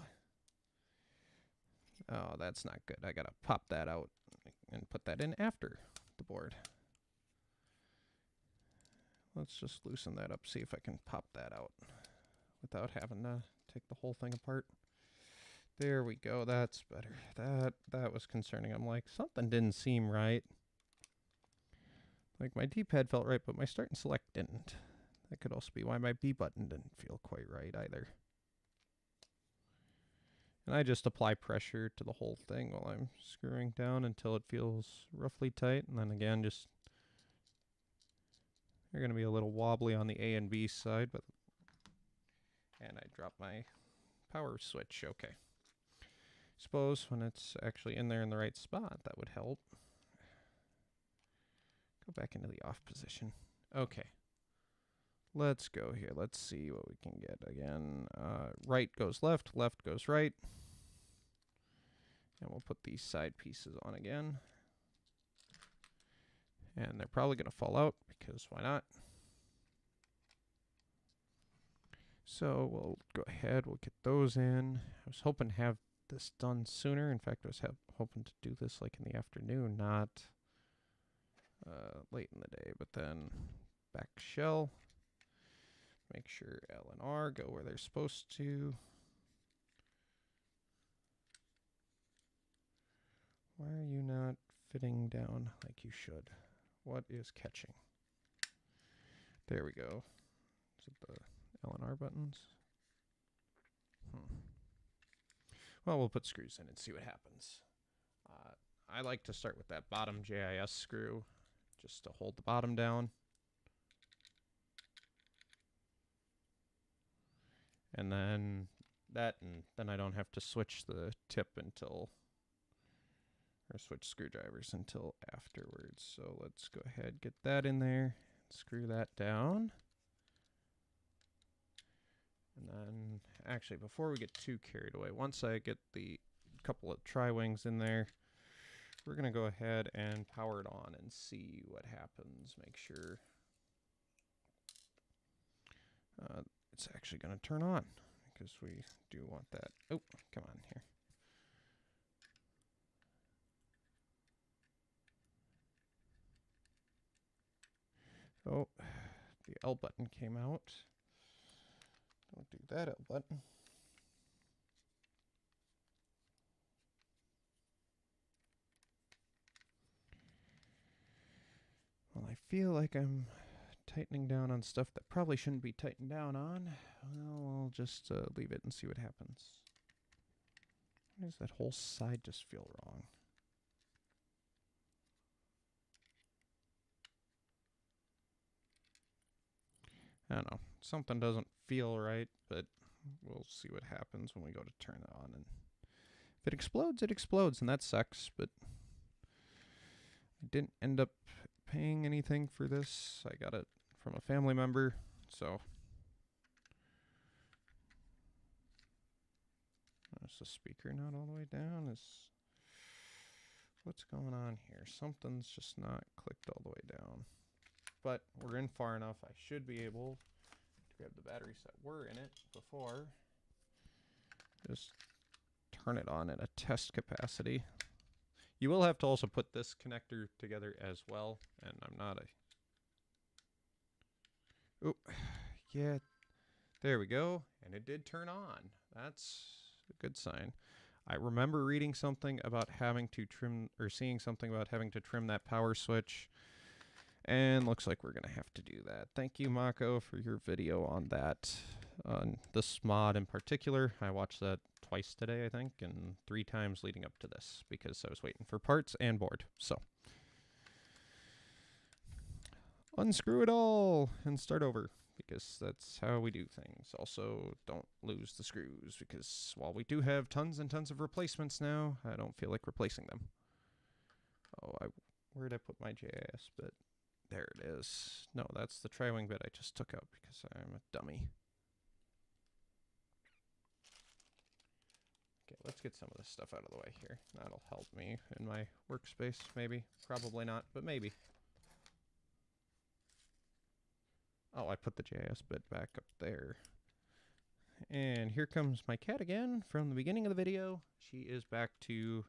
Oh, that's not good. I gotta pop that out and put that in after the board. Let's just loosen that up, see if I can pop that out without having to take the whole thing apart. There we go, that's better. That was concerning. I'm like, something didn't seem right. Like my D-pad felt right, but my start and select didn't. That could also be why my B button didn't feel quite right either. And I just apply pressure to the whole thing while I'm screwing down until it feels roughly tight, and then again just they're going to be a little wobbly on the A and B side, but and I drop my power switch. Okay. Suppose when it's actually in there in the right spot, that would help. Go back into the off position. Okay. Let's go here. Let's see what we can get again. Right goes left, left goes right. And we'll put these side pieces on again. And they're probably going to fall out because why not? So we'll go ahead, we'll get those in. I was hoping to have this done sooner. In fact, I was hoping to do this like in the afternoon, not late in the day. But then back shell. Make sure L and R go where they're supposed to. Why are you not fitting down like you should? What is catching? There we go. Is it the L and R buttons? Well, we'll put screws in and see what happens. I like to start with that bottom JIS screw just to hold the bottom down. And then then I don't have to switch the tip until, or switch screwdrivers until afterwards. So let's go ahead, get that in there, screw that down. And then, actually, before we get too carried away, once I get the couple of tri-wings in there, we're going to go ahead and power it on and see what happens. Make sure it's actually going to turn on, because we do want that. Oh, come on here. Oh, the L button came out. Don't do that, L button. Well, I feel like I'm tightening down on stuff that probably shouldn't be tightened down on. Well, I'll just leave it and see what happens. Why does that whole side just feel wrong? I don't know. Something doesn't feel right, but we'll see what happens when we go to turn it on. And if it explodes, and that sucks, but I didn't end up paying anything for this. I got it from a family member, so. Is the speaker not all the way down? What's going on here? Something's just not clicked all the way down. But we're in far enough. I should be able to grab the batteries that were in it before. Just turn it on at a test capacity. You will have to also put this connector together as well. And I'm not a... Oh, yeah. There we go. And it did turn on. That's a good sign. I remember reading something about having to trim, or seeing something about having to trim that power switch. And looks like we're going to have to do that. Thank you, Mako, for your video on that. On this mod in particular, I watched that twice today, I think, and 3 times leading up to this, because I was waiting for parts and board. So, unscrew it all and start over, because that's how we do things. Also, don't lose the screws, because while we do have tons and tons of replacements now, I don't feel like replacing them. Oh, where did I put my JIS bit? There it is. No, that's the tri-wing bit I just took out because I'm a dummy. Okay, let's get some of this stuff out of the way here. That'll help me in my workspace, maybe. Probably not, but maybe. Oh, I put the JS bit back up there. And here comes my cat again from the beginning of the video. She is back to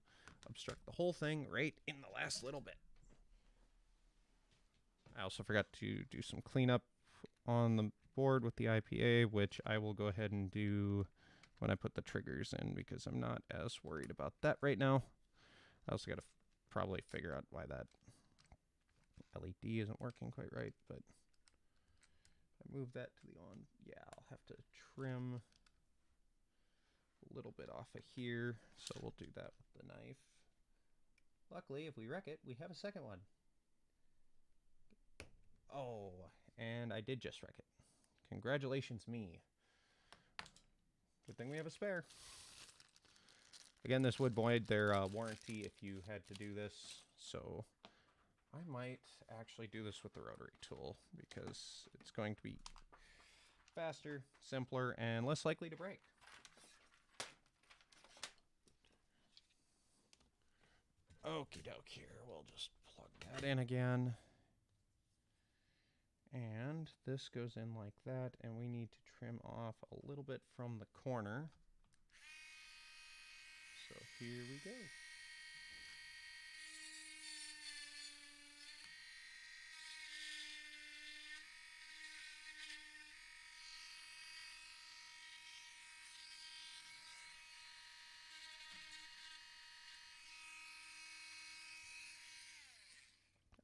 obstruct the whole thing right in the last little bit. I also forgot to do some cleanup on the board with the IPA, which I will go ahead and do when I put the triggers in, because I'm not as worried about that right now. I also got to probably figure out why that LED isn't working quite right, but I move that to the on. Yeah, I'll have to trim a little bit off of here, so we'll do that with the knife. Luckily, if we wreck it, we have a second one. Oh, and I did just wreck it. Congratulations, me. Good thing we have a spare. Again, this would void their warranty if you had to do this, so I might actually do this with the rotary tool, because it's going to be faster, simpler, and less likely to break. Okie doke here. We'll just plug that in again. And this goes in like that, and we need to trim off a little bit from the corner. So here we go.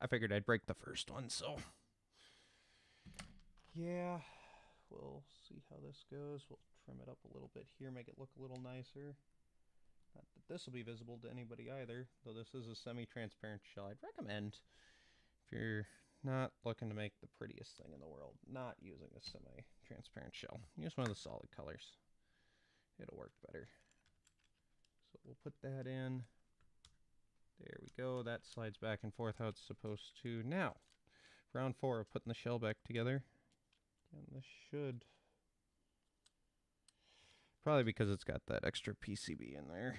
I figured I'd break the first one, so yeah, we'll see how this goes. We'll trim it up a little bit here, make it look a little nicer. Not that this will be visible to anybody either, though this is a semi-transparent shell. I'd recommend, if you're not looking to make the prettiest thing in the world, not using a semi-transparent shell. Use one of the solid colors. It'll work better. So we'll put that in. There we go. That slides back and forth how it's supposed to. Now, round 4 of putting the shell back together. And this should Probably because it's got that extra PCB in there.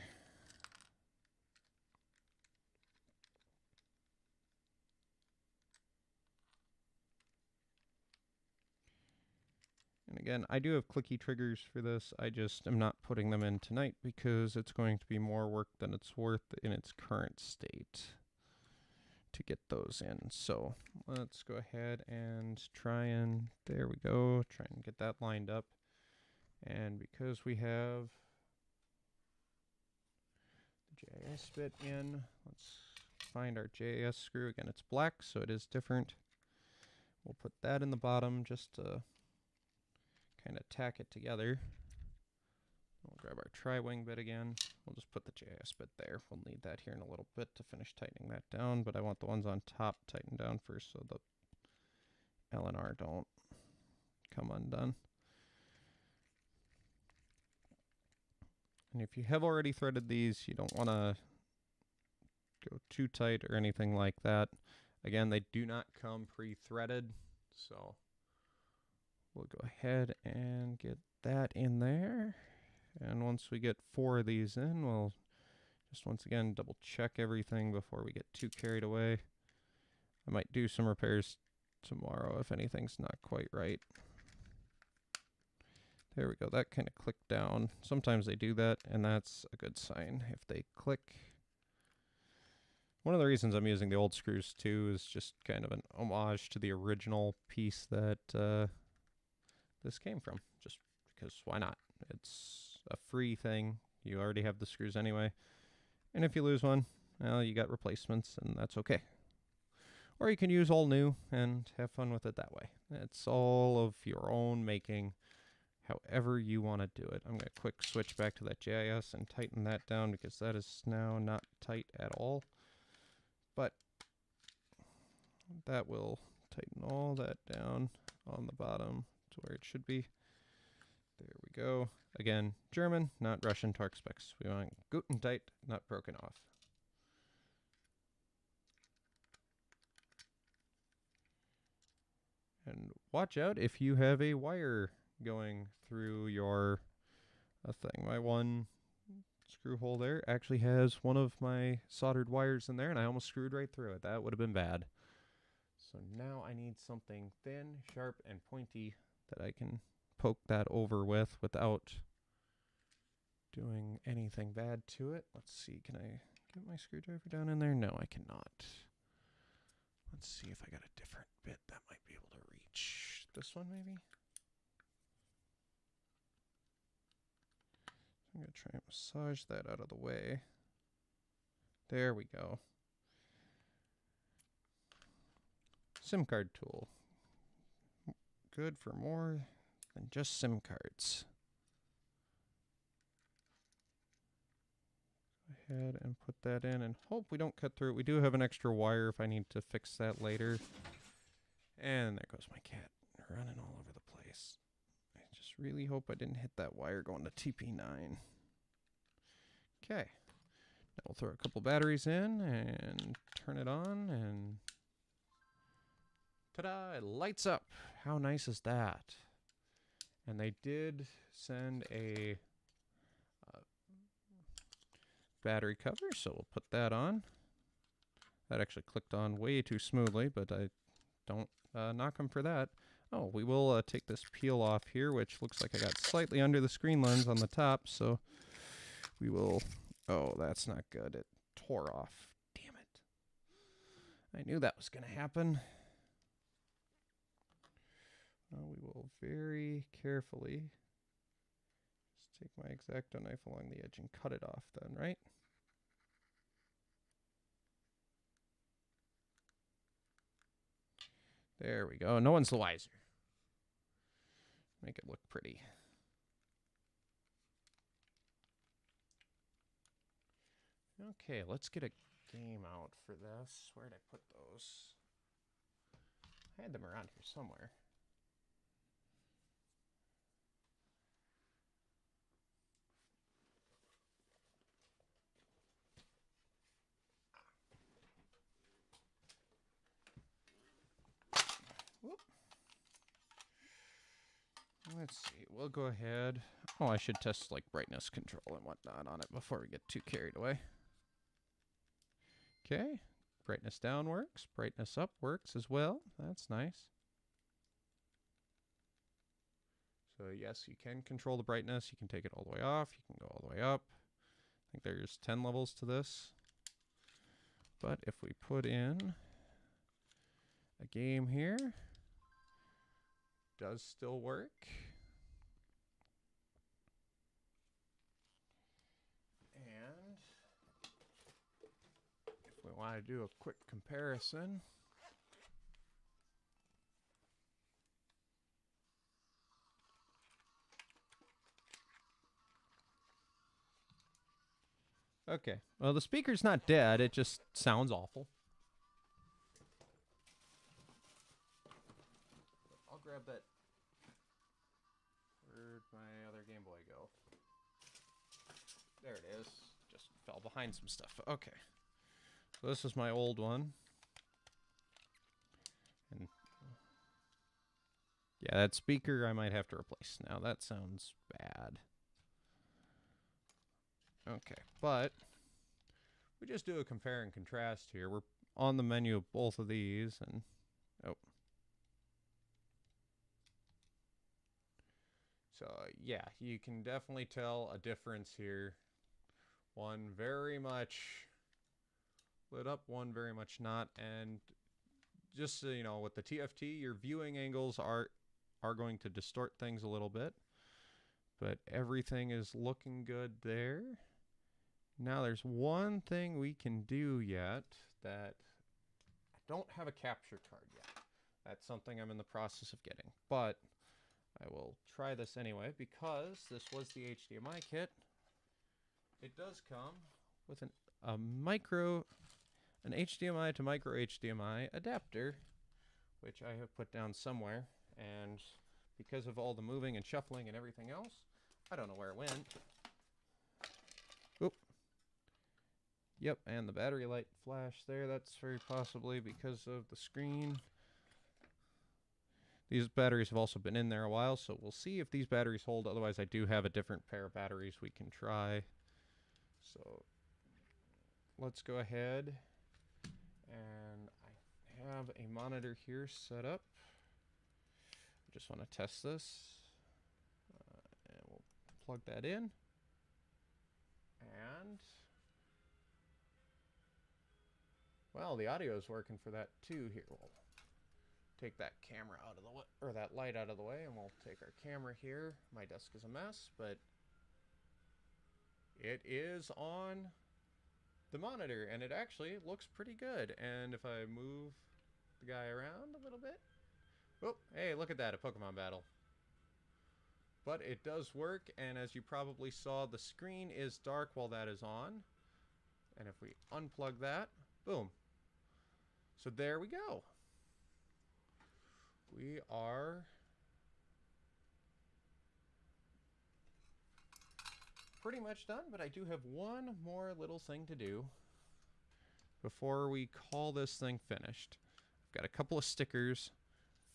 And again, I do have clicky triggers for this. I just am not putting them in tonight because it's going to be more work than it's worth in its current state to get those in. So let's go ahead and try and, there we go, try and get that lined up. And because we have the JIS bit in, let's find our JIS screw. Again, it's black, so it is different. We'll put that in the bottom just to kind of tack it together. We'll grab our tri-wing bit again. We'll just put the JIS bit there. We'll need that here in a little bit to finish tightening that down, but I want the ones on top tightened down first so the LNR don't come undone. And if you have already threaded these, you don't want to go too tight or anything like that. Again, they do not come pre-threaded, so we'll go ahead and get that in there. And once we get 4 of these in, we'll just once again double check everything before we get too carried away. I might do some repairs tomorrow if anything's not quite right. There we go, that kind of clicked down. Sometimes they do that, and that's a good sign if they click. One of the reasons I'm using the old screws too is just kind of an homage to the original piece that this came from, just because why not? It's a free thing. You already have the screws anyway. And if you lose one, well, you got replacements, and that's okay. Or you can use all new and have fun with it that way. It's all of your own making, however you want to do it. I'm going to quick switch back to that JIS and tighten that down because that is now not tight at all. But that will tighten all that down on the bottom to where it should be. There we go. Again, German, not Russian torque specs. We want guten tight, not broken off. And watch out if you have a wire going through your thing. My one screw hole there actually has one of my soldered wires in there, and I almost screwed right through it. That would have been bad. So now I need something thin, sharp, and pointy that I can poke that over with without doing anything bad to it. Let's see, can I get my screwdriver down in there? No, I cannot. Let's see if I got a different bit that might be able to reach. This one maybe? I'm going to try and massage that out of the way. There we go. SIM card tool. Good for more than just SIM cards. Go ahead and put that in and hope we don't cut through it. We do have an extra wire if I need to fix that later. And there goes my cat running all over the place. I just really hope I didn't hit that wire going to TP9. Okay. Now we'll throw a couple batteries in and turn it on and ta-da, it lights up. How nice is that? And they did send a battery cover, so we'll put that on. That actually clicked on way too smoothly, but I don't knock them for that. Oh, we will take this peel off here, which looks like I got slightly under the screen lens on the top, so we will... Oh, that's not good. It tore off. Damn it. I knew that was going to happen. We will very carefully just take my X-Acto knife along the edge and cut it off then, right? There we go. No one's the wiser. Make it look pretty. Okay, let's get a game out for this. Where'd I put those? I had them around here somewhere. Whoop. Let's see. We'll go ahead. Oh, I should test like brightness control and whatnot on it before we get too carried away. Okay, brightness down works, brightness up works as well. That's nice. So yes, you can control the brightness. You can take it all the way off. You can go all the way up. I think there's 10 levels to this. But if we put in a game here, does still work. And if we want to do a quick comparison, okay, well, the speaker's not dead, it just sounds awful. I'll grab that. Where'd my other Game Boy go? There it is. Just fell behind some stuff. Okay. So this is my old one. And yeah, that speaker I might have to replace now. That sounds bad. Okay, but we just do a compare and contrast here. We're on the menu of both of these, and oh. So yeah, you can definitely tell a difference here. One very much lit up, one very much not. And just so you know, with the TFT, your viewing angles are going to distort things a little bit. But everything is looking good there. Now there's one thing we can do yet that I don't have a capture card yet. That's something I'm in the process of getting. But I will try this anyway because this was the HDMI kit. It does come with an HDMI to micro HDMI adapter, which I have put down somewhere. And because of all the moving and shuffling and everything else, I don't know where it went. Oop. Yep, and the battery light flashed there. That's very possibly because of the screen. These batteries have also been in there a while, so we'll see if these batteries hold. Otherwise, I do have a different pair of batteries we can try. So let's go ahead, and I have a monitor here set up. I just want to test this, and we'll plug that in, and well, the audio is working for that too. Here, we'll take that camera out of the way, or that light out of the way, and we'll take our camera here. My desk is a mess, but it is on the monitor, and it actually looks pretty good. And if I move the guy around a little bit, oh, hey, look at that, a Pokemon battle. But it does work, and as you probably saw, the screen is dark while that is on. And if we unplug that, boom. So there we go. We are pretty much done, but I do have one more little thing to do before we call this thing finished. I've got a couple of stickers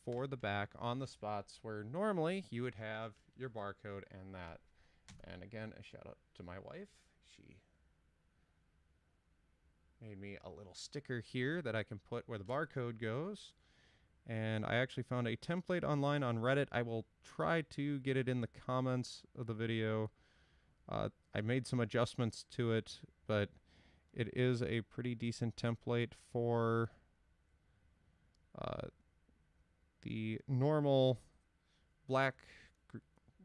for the back on the spots where normally you would have your barcode and that. And again, a shout out to my wife. She made me a little sticker here that I can put where the barcode goes. And I actually found a template online on Reddit. I will try to get it in the comments of the video. I made some adjustments to it, but it is a pretty decent template for the normal black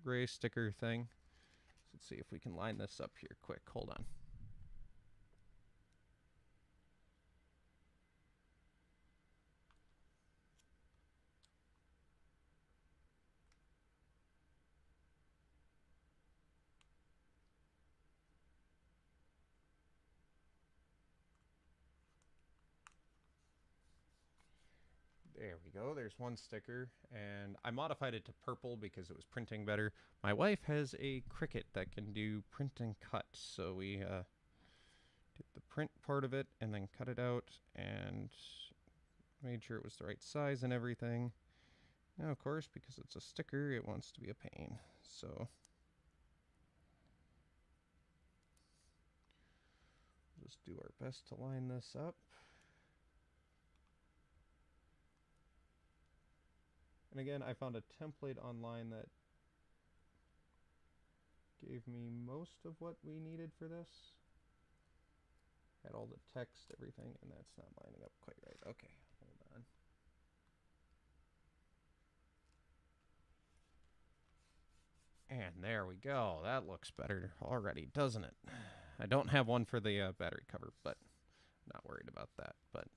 gray sticker thing. So let's see if we can line this up here quick. Hold on. There we go. There's one sticker, and I modified it to purple because it was printing better. My wife has a Cricut that can do print and cut, so we did the print part of it and then cut it out and made sure it was the right size and everything. Now, of course, because it's a sticker, it wants to be a pain. So just do our best to line this up. And again, I found a template online that gave me most of what we needed for this. Had all the text, everything, and that's not lining up quite right. Okay, hold on. And there we go. That looks better already, doesn't it? I don't have one for the battery cover, but I'm not worried about that. But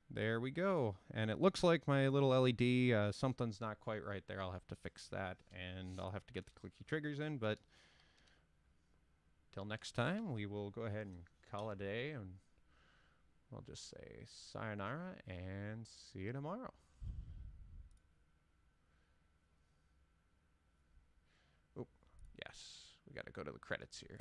there we go. And it looks like my little LED, something's not quite right there. I'll have to fix that, and I'll have to get the clicky triggers in. But till next time, we will go ahead and call it a day, and we'll just say sayonara and see you tomorrow. Oh, yes, we got to go to the credits here.